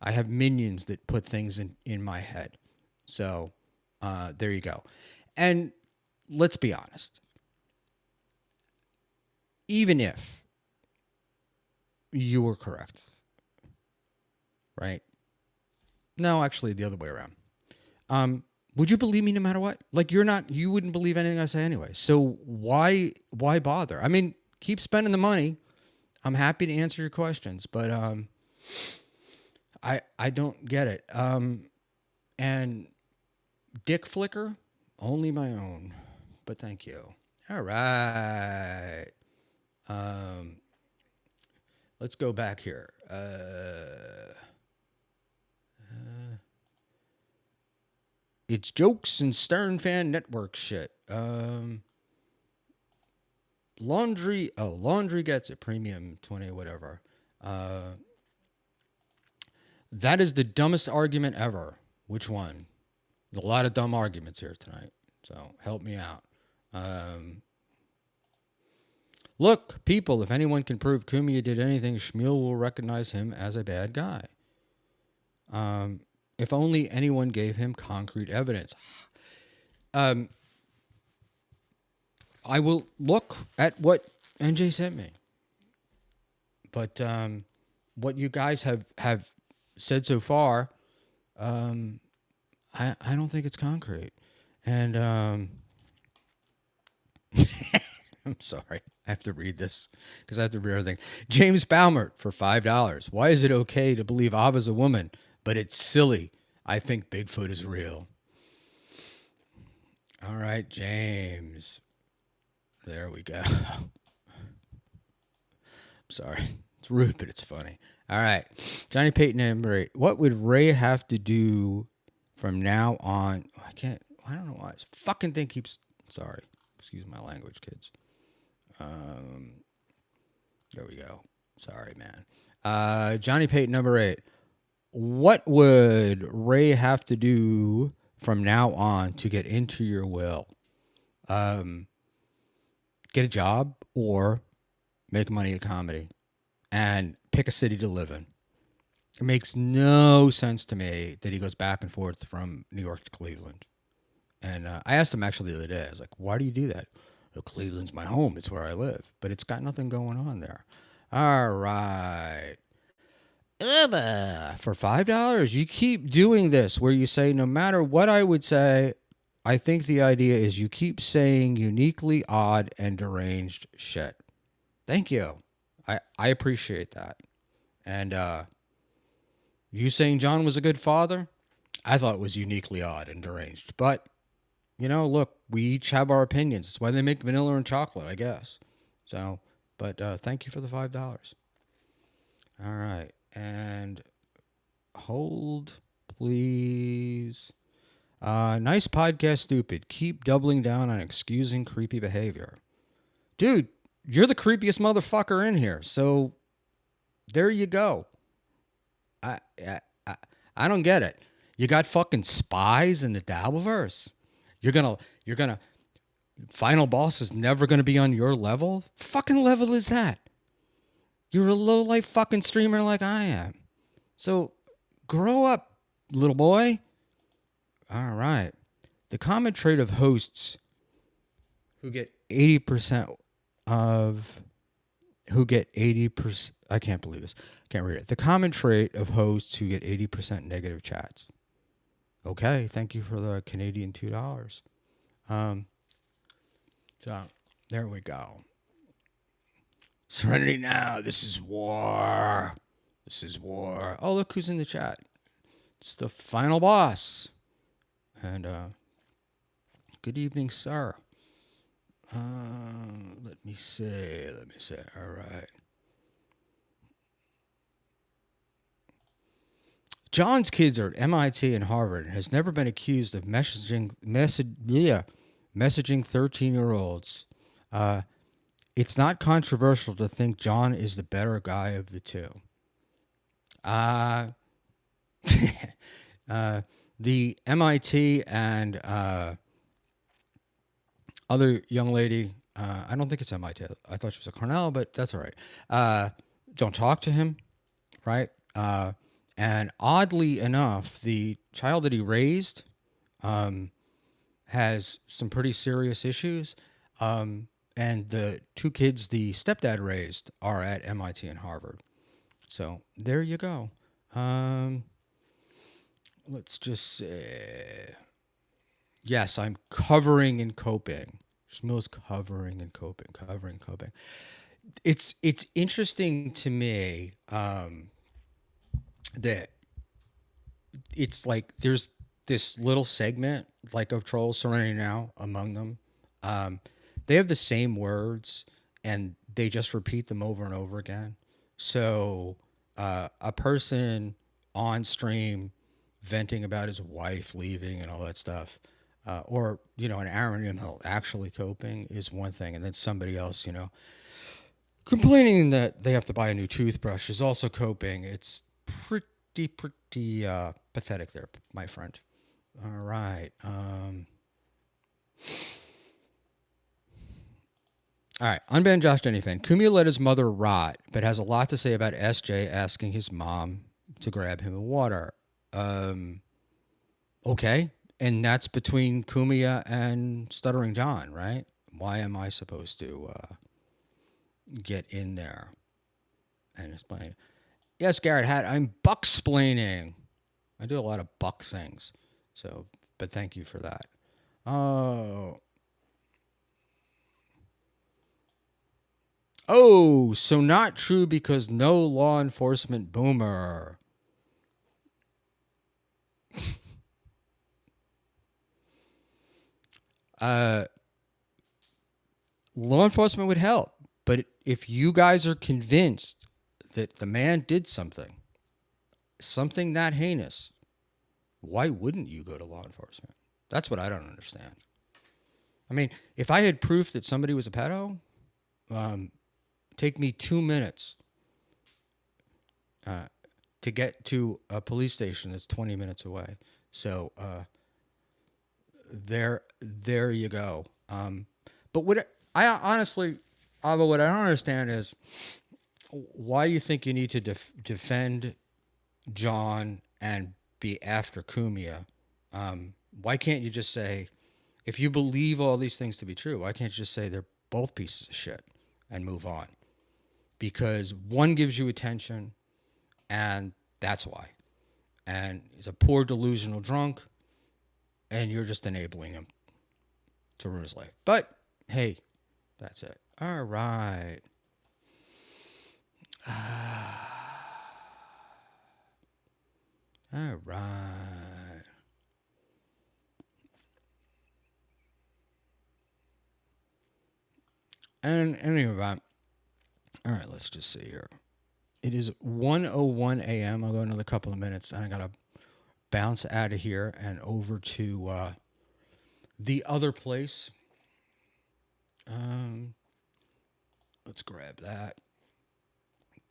I have minions that put things in my head. So there you go. And let's be honest. Even if you were correct, right? No, actually, the other way around. Would you believe me no matter what? Like you wouldn't believe anything I say anyway. So why bother? I mean, keep spending the money. I'm happy to answer your questions, but I don't get it. And dick flicker, only my own. But thank you. All right. Let's go back here. It's jokes and Stern Fan Network shit. Laundry gets it. Premium 20, whatever. That is the dumbest argument ever. Which one? There's a lot of dumb arguments here tonight. So help me out. Look, people, if anyone can prove Cumia did anything, Schmuel will recognize him as a bad guy. If only anyone gave him concrete evidence. I will look at what NJ sent me. But what you guys have said so far, I don't think it's concrete. And I'm sorry. I have to read this because I have to read everything. James Balmert for $5. Why is it okay to believe Ava's a woman, but it's silly? I think Bigfoot is real. All right, James. There we go. I'm sorry. It's rude, but it's funny. All right. Johnny Payton number 8. What would Ray have to do from now on? I don't know why. This fucking thing keeps... Sorry. Excuse my language, kids. There we go. Sorry, man. Johnny Payton number 8. What would Ray have to do from now on to get into your will? Get a job or make money at comedy and pick a city to live in. It makes no sense to me that he goes back and forth from New York to Cleveland. And I asked him actually the other day, I was like, why do you do that? Well, Cleveland's my home. It's where I live. But it's got nothing going on there. All right. For $5, you keep doing this where you say, no matter what I would say, I think the idea is you keep saying uniquely odd and deranged shit. Thank you. I appreciate that. And you saying John was a good father, I thought it was uniquely odd and deranged. But, look, we each have our opinions. That's why they make vanilla and chocolate, I guess. So, but thank you for the $5. All right. And hold, please. Nice podcast, stupid. Keep doubling down on excusing creepy behavior. Dude, you're the creepiest motherfucker in here. So there you go. I don't get it. You got fucking spies in the Dabbleverse. You're gonna Final Boss is never gonna be on your level? Fucking level is that? You're a low-life fucking streamer like I am. So grow up, little boy. All right. The common trait of hosts who get 80% I can't believe this. Can't read it. The common trait of hosts who get 80% negative chats. Okay, thank you for the Canadian $2. So there we go. Serenity now. This is war. This is war. Oh, look who's in the chat. It's the Final Boss. And good evening, sir. Let me see. All right. John's kids are at MIT and Harvard and has never been accused of messaging 13-year-olds. It's not controversial to think John is the better guy of the two. The MIT and other young lady, I don't think it's MIT. I thought she was a Cornell, but that's all right. Don't talk to him, right? And oddly enough, the child that he raised has some pretty serious issues. And the two kids the stepdad raised are at MIT and Harvard. So there you go. Um, let's just say, yes, I'm covering and coping. Schmuel's covering and coping, covering, coping. It's interesting to me that it's like there's this little segment like of trolls surrounding now among them. Um, they have the same words and they just repeat them over and over again. So a person on stream venting about his wife leaving and all that stuff, or an Aaron actually coping is one thing, and then somebody else complaining that they have to buy a new toothbrush is also coping. It's pretty pathetic there, my friend. All right. All right. Unbanned Josh Denny fan. Kumia let his mother rot, but has a lot to say about SJ asking his mom to grab him a water. Okay. And that's between Kumia and Stuttering John, right? Why am I supposed to get in there and explain? Yes, Garrett Hat, I'm buck-splaining. I do a lot of buck things. So, but thank you for that. Oh. Oh, so not true because no law enforcement boomer. uh, Law enforcement would help. But if you guys are convinced that the man did something that heinous, why wouldn't you go to law enforcement? That's what I don't understand. I mean, if I had proof that somebody was a pedo, take me 2 minutes to get to a police station that's 20 minutes away. So there you go. But what I honestly, Ava, what I don't understand is why you think you need to defend John and be after Kumia. Why can't you just say, if you believe all these things to be true, why can't you just say they're both pieces of shit and move on? Because one gives you attention, and that's why. And he's a poor delusional drunk, and you're just enabling him to ruin his life. But hey, that's it. All right. All right. And anyway, all right, let's just see here. It is 1:01 a.m. I'll go another couple of minutes, and I got to bounce out of here and over to the other place. Let's grab that.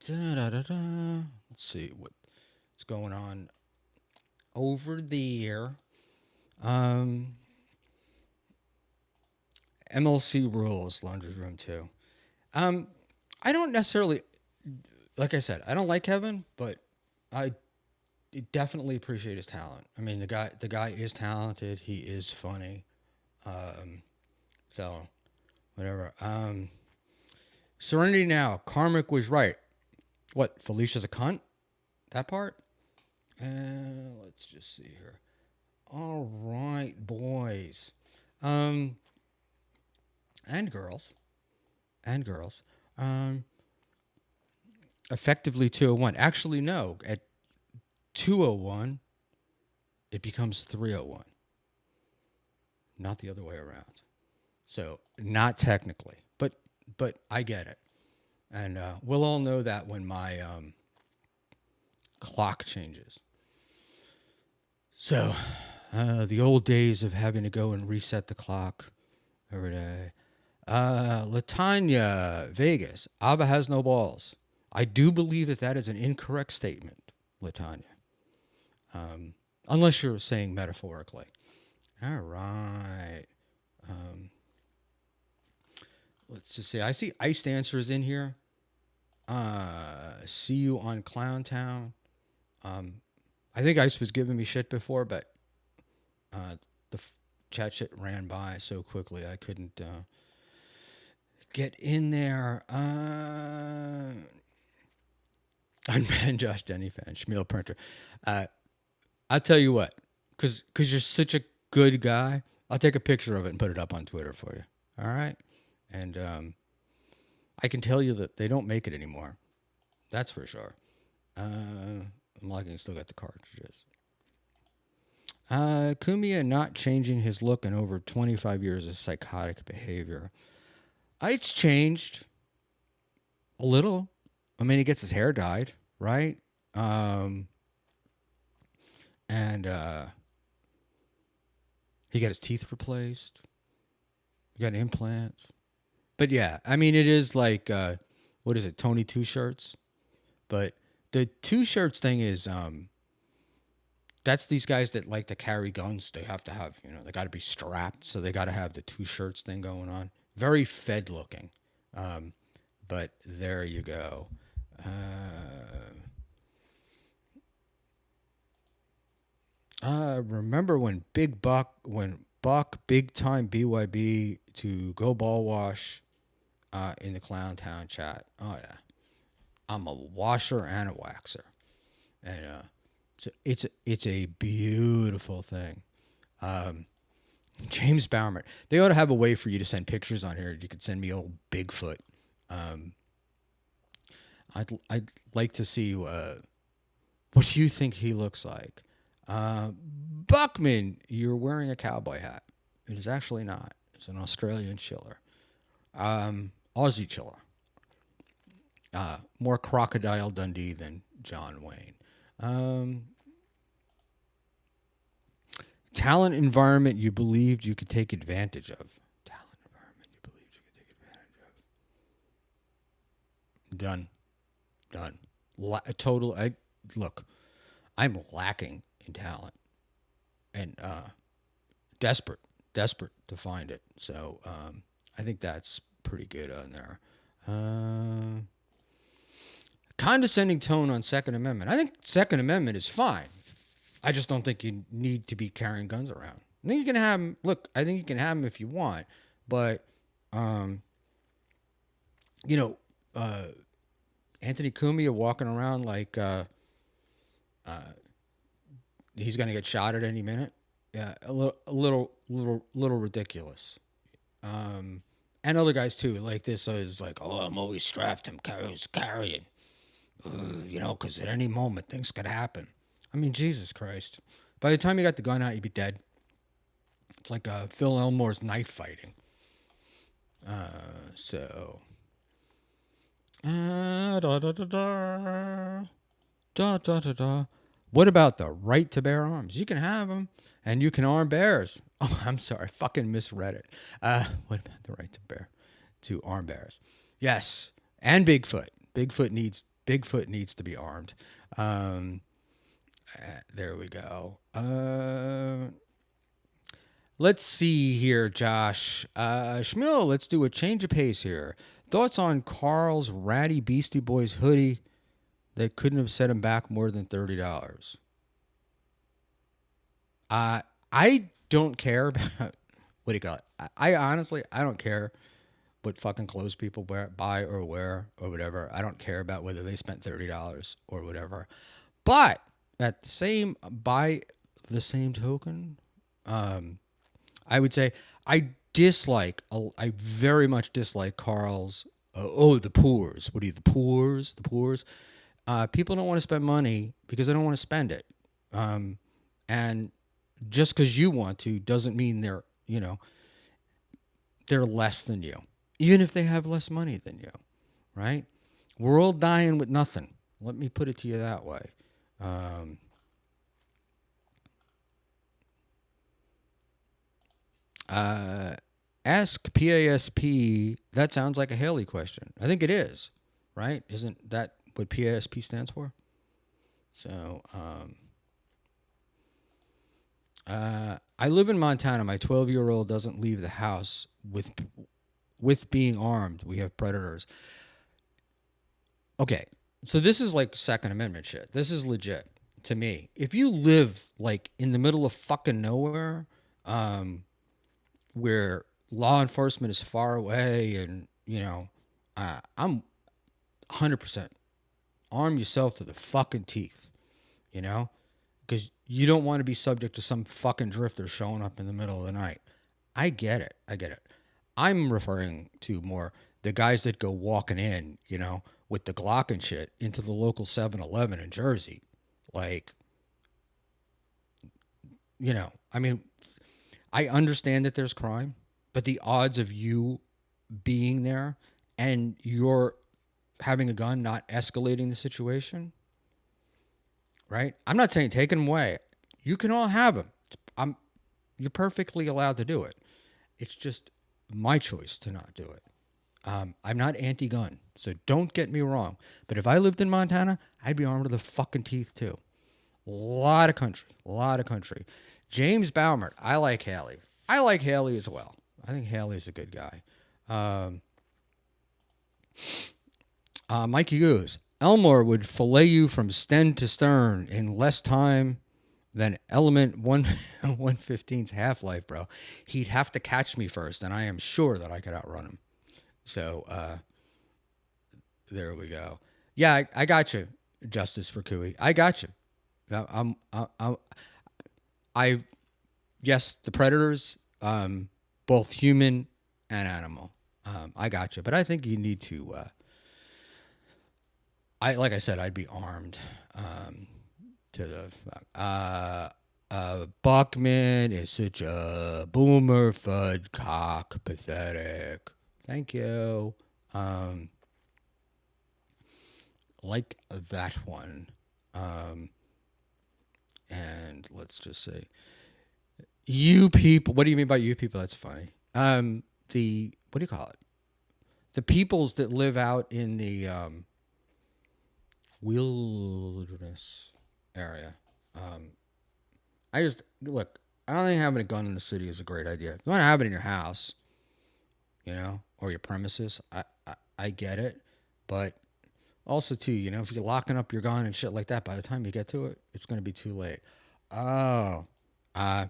Da-da-da-da. Let's see what's going on over there. MLC rules, laundry room 2. I don't necessarily, like I said, I don't like Kevin, but I definitely appreciate his talent. I mean, the guy is talented. He is funny. So whatever. Serenity Now. Karmic was right. What? Felicia's a cunt? That part? Let's just see here. All right, boys. And girls. Effectively 201. Actually, no. At 201, it becomes 301. Not the other way around. So, not technically. But I get it. And we'll all know that when my clock changes. So, the old days of having to go and reset the clock every day. Latanya, Vegas. Abba has no balls. I do believe that is an incorrect statement, Latanya. Unless you're saying metaphorically. All right. Let's just see. I see Iced Answer is in here. See you on Clown Town. I think Ice was giving me shit before, but the chat shit ran by so quickly I couldn't get in there. Unban Josh Denny fan, Schmuel Printer. I'll tell you what, because you're such a good guy, I'll take a picture of it and put it up on Twitter for you. All right? And I can tell you that they don't make it anymore. That's for sure. I'm lucky still got the cartridges. Kumia not changing his look in over 25 years of psychotic behavior. It's changed a little. I mean, he gets his hair dyed, right? And he got his teeth replaced. He got implants. But yeah, I mean, it is like, what is it, Tony Two Shirts? But the Two Shirts thing is, that's these guys that like to carry guns. They have to have, they got to be strapped. So they got to have the Two Shirts thing going on. Very Fed looking. But there you go. Remember when Buck, big time BYB to go ball wash in the Clown Town chat. Oh, yeah. I'm a washer and a waxer. And it's a beautiful thing. James Bowerman. They ought to have a way for you to send pictures on here. You could send me old Bigfoot. I'd like to see what do you think he looks like. Buckman, you're wearing a cowboy hat. It is actually not. It's an Australian chiller. Aussie chiller. More Crocodile Dundee than John Wayne. Talent environment you believed you could take advantage of. Talent environment you believed you could take advantage of. Done. Look, I'm lacking in talent and desperate to find it. So I think that's pretty good on there. Condescending tone on Second Amendment. I think Second Amendment is fine. I just don't think you need to be carrying guns around. I think you can have them. Look, I think you can have them if you want, but Anthony Cumia walking around like he's going to get shot at any minute. Yeah, a little ridiculous. And other guys too, like this is like, oh, I'm always strapped. I'm carrying. Because at any moment things could happen. I mean, Jesus Christ. By the time you got the gun out, you'd be dead. It's like Phil Elmore's knife fighting. What about the right to bear arms? You can have them, and you can arm bears. Oh, I'm sorry. I fucking misread it. What about the right to arm bears? Yes, and Bigfoot. Bigfoot needs to be armed. There we go. Let's see here, Josh. Schmuel, let's do a change of pace here. Thoughts on Carl's ratty Beastie Boys hoodie that couldn't have set him back more than $30? I don't care about, what do you call it? I honestly don't care what fucking clothes people buy or wear or whatever. I don't care about whether they spent $30 or whatever. But by the same token, I would say I very much dislike Carl's. The poors. What are you, the poors? The poors. People don't want to spend money because they don't want to spend it. And just because you want to doesn't mean they're less than you, even if they have less money than you, right? We're all dying with nothing. Let me put it to you that way. Ask PASP. That sounds like a Haley question. I think it is, right? Isn't that what PASP stands for? So, I live in Montana. My 12-year-old doesn't leave the house with being armed. We have predators. Okay, so this is like Second Amendment shit. This is legit. to me. If you live like in the middle of fucking nowhere, where law enforcement is far away, and I'm 100% arm yourself to the fucking teeth, you know, because you don't want to be subject to some fucking drifter showing up in the middle of the night. I get it. I get it. I'm referring to more the guys that go walking in, with the Glock and shit into the local 7-Eleven in Jersey. Like, I mean, I understand that there's crime, but the odds of you being there and you're having a gun not escalating the situation, right? I'm not saying take them away. You can all have them. You're perfectly allowed to do it. It's just my choice to not do it. I'm not anti-gun, so don't get me wrong. But if I lived in Montana, I'd be armed to the fucking teeth too. A lot of country. James Baumert, I like Haley. I like Haley as well. I think Haley's a good guy. Mikey Goose, Elmore would fillet you from stem to stern in less time than Element 115's half-life, bro. He'd have to catch me first, and I am sure that I could outrun him. So, there we go. Yeah, I got you, Justice for Cooey. I got you. Yes, the predators, both human and animal. I got you, but I think you need to. Like I said, I'd be armed. To the Buckman is such a boomer fud cock, pathetic. Thank you. Like that one. And let's just say, you people. What do you mean by you people? That's funny. What do you call it? The peoples that live out in the wilderness area. I just look. I don't think having a gun in the city is a great idea. You want to have it in your house, or your premises. I get it, but also too, if you're locking up your gun and shit like that, by the time you get to it, it's going to be too late. Oh, I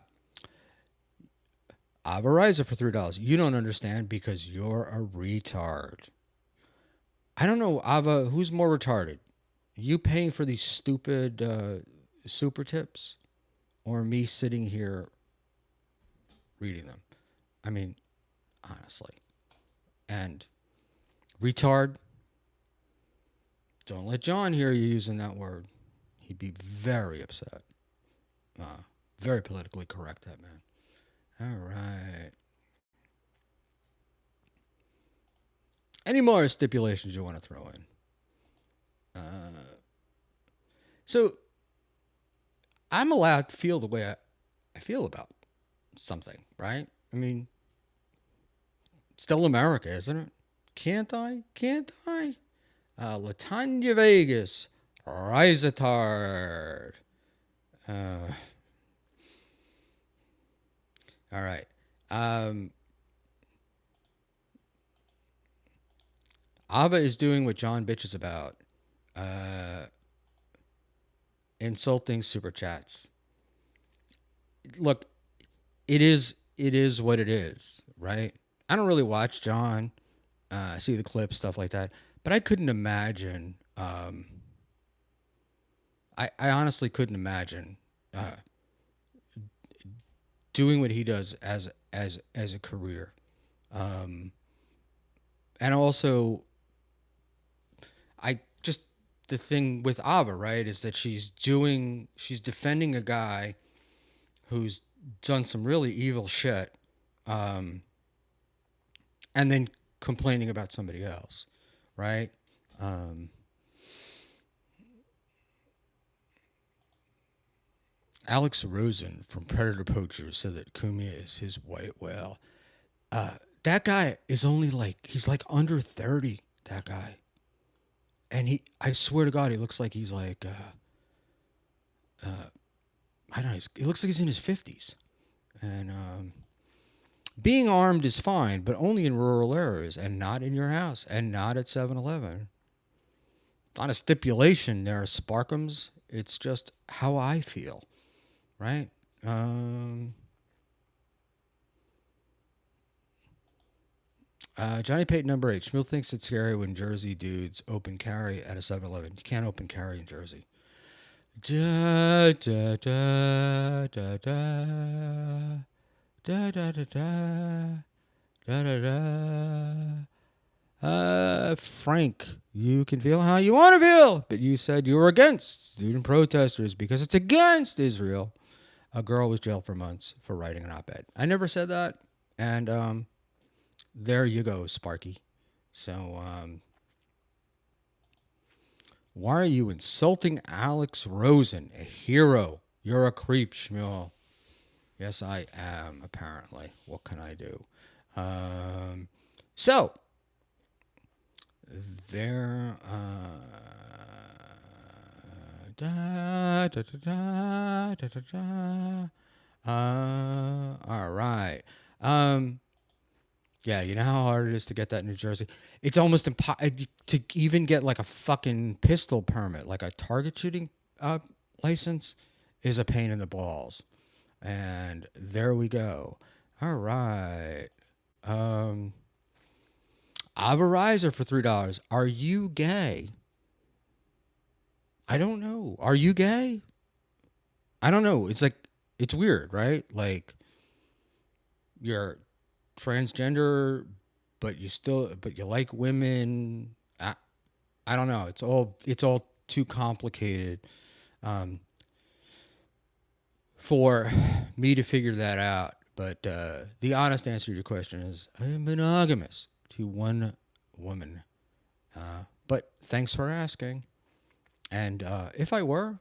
have a riser for $3. You don't understand because you're a retard. I don't know, Ava, who's more retarded? You paying for these stupid super tips, or me sitting here reading them? I mean, honestly. And retard, don't let John hear you using that word. He'd be very upset. Very politically correct, that man. All right. Any more stipulations you want to throw in? So I'm allowed to feel the way I feel about something, right? I mean, still America, isn't it? Can't I? Latanya Vegas, Risetard. All right. Ava is doing what John bitches about. Insulting super chats. Look, it is what it is, right? I don't really watch John. I see the clips, stuff like that, but I couldn't imagine. I honestly couldn't imagine doing what he does as a career. And also, the thing with Ava, right, is that she's defending a guy who's done some really evil shit, and then complaining about somebody else, right? Alex Rosen from Predator Poacher said that Kumia is his white whale. That guy is only he's under 30, that guy. And I swear to God, he looks like he's I don't know, he looks like he's in his 50s. And being armed is fine, but only in rural areas and not in your house and not at 7-Eleven. Not a stipulation there, Sparkums. It's just how I feel, right? Johnny Payton number 8. Schmuel thinks it's scary when Jersey dudes open carry at a 7-Eleven. You can't open carry in Jersey. Da da da da da da da da da da da da. Frank, you can feel how you want to feel, but you said you were against student protesters because it's against Israel. A girl was jailed for months for writing an op-ed. I never said that, and there you go, Sparky. So, why are you insulting Alex Rosen, a hero? You're a creep, Schmuel. Yes, I am, apparently. What can I do? So, there... da, da, da, da, da, da, da. All right. Yeah, you know how hard it is to get that in New Jersey? It's almost impossible to even get like a fucking pistol permit, like a target shooting license is a pain in the balls. And there we go. All right. Avarizer for $3. Are you gay? I don't know. Are you gay? I don't know. It's like, it's weird, right? Like, you're transgender, but you like women. I don't know. It's all too complicated for me to figure that out. But the honest answer to your question is I am monogamous to one woman. But thanks for asking. And if I were,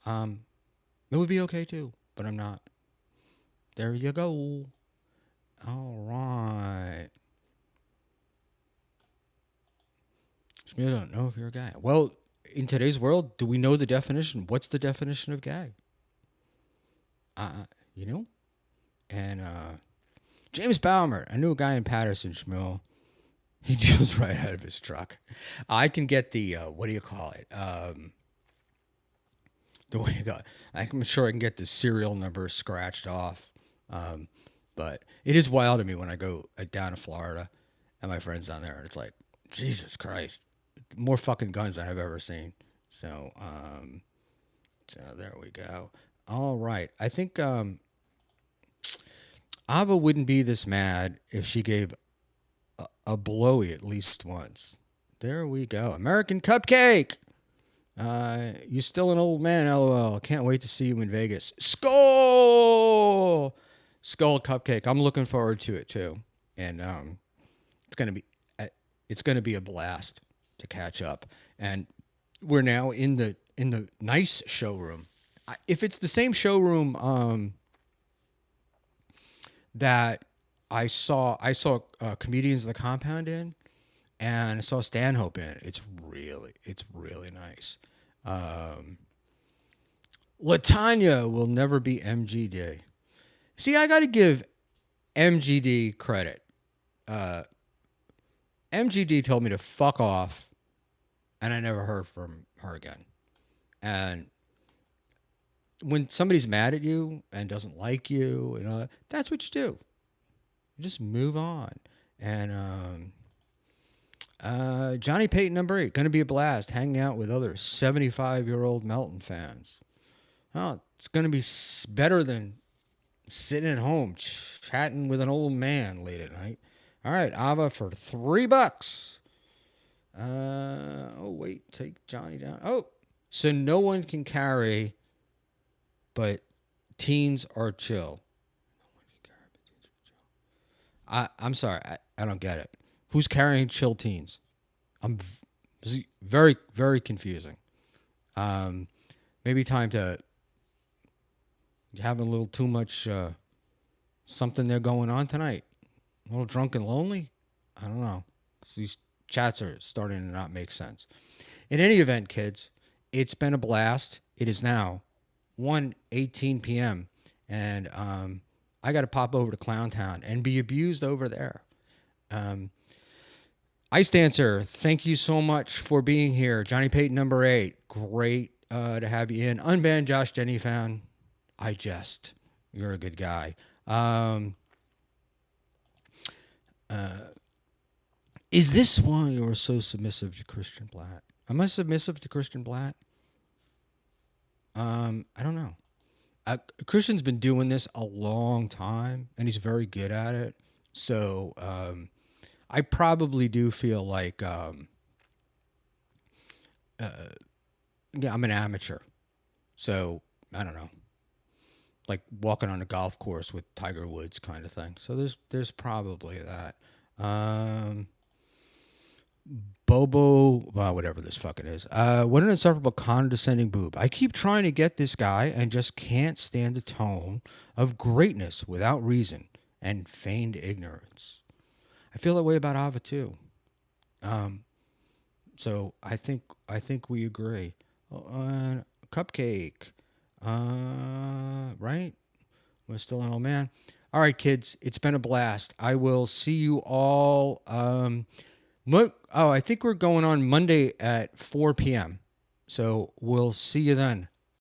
it would be okay too. But I'm not. There you go. All right. I don't know if you're a guy. Well, in today's world, do we know the definition? What's the definition of gay? You know? And James Baumer, I knew a guy in Patterson, Schmuel. He deals right out of his truck. I can get the, what do you call it? The way you got, I'm sure I can get the serial number scratched off. But it is wild to me when I go down to Florida and my friends down there. And it's like, Jesus Christ, more fucking guns than I've ever seen. So there we go. All right. I think Ava wouldn't be this mad if she gave a blowy at least once. There we go. American Cupcake. You still an old man, LOL. Can't wait to see you in Vegas. Skull Cupcake. I'm looking forward to it too, and it's gonna be a blast to catch up. And we're now in the nice showroom. If it's the same showroom that I saw Comedians in the Compound in, and I saw Stanhope in. It's really nice. Latanya will never be MGD. See, I got to give MGD credit. MGD told me to fuck off, and I never heard from her again. And when somebody's mad at you and doesn't like you, and all that, that's what you do. You just move on. And Johnny Payton number 8, going to be a blast hanging out with other 75-year-old Melton fans. Oh, it's going to be better than sitting at home chatting with an old man late at night. All right, Ava for $3. Oh, wait, take Johnny down. Oh, so no one can carry, but teens are chill. I'm sorry, I don't get it. Who's carrying chill teens? Very, very confusing. Maybe time to have a little too much something there going on tonight. A little drunk and lonely? I don't know. These chats are starting to not make sense. In any event, kids, it's been a blast. It is now 1:18 p.m. And I got to pop over to Clowntown and be abused over there. Ice Dancer, thank you so much for being here. Johnny Payton number 8, great to have you in. Unbanned Josh Denny fan. I jest. You're a good guy. Is this why you're so submissive to Christian Blatt? Am I submissive to Christian Blatt? I don't know. Christian's been doing this a long time, and he's very good at it. So I probably do feel like yeah, I'm an amateur. So I don't know, like walking on a golf course with Tiger Woods kind of thing. So there's probably that. Bobo, well, whatever this fucking is. What an insufferable condescending boob. I keep trying to get this guy and just can't stand the tone of greatness without reason and feigned ignorance. I feel that way about Ava too. So I think we agree. Cupcake, right? We're still an old man. All right, kids, it's been a blast. I will see you all. I think we're going on Monday at 4 p.m. So we'll see you then.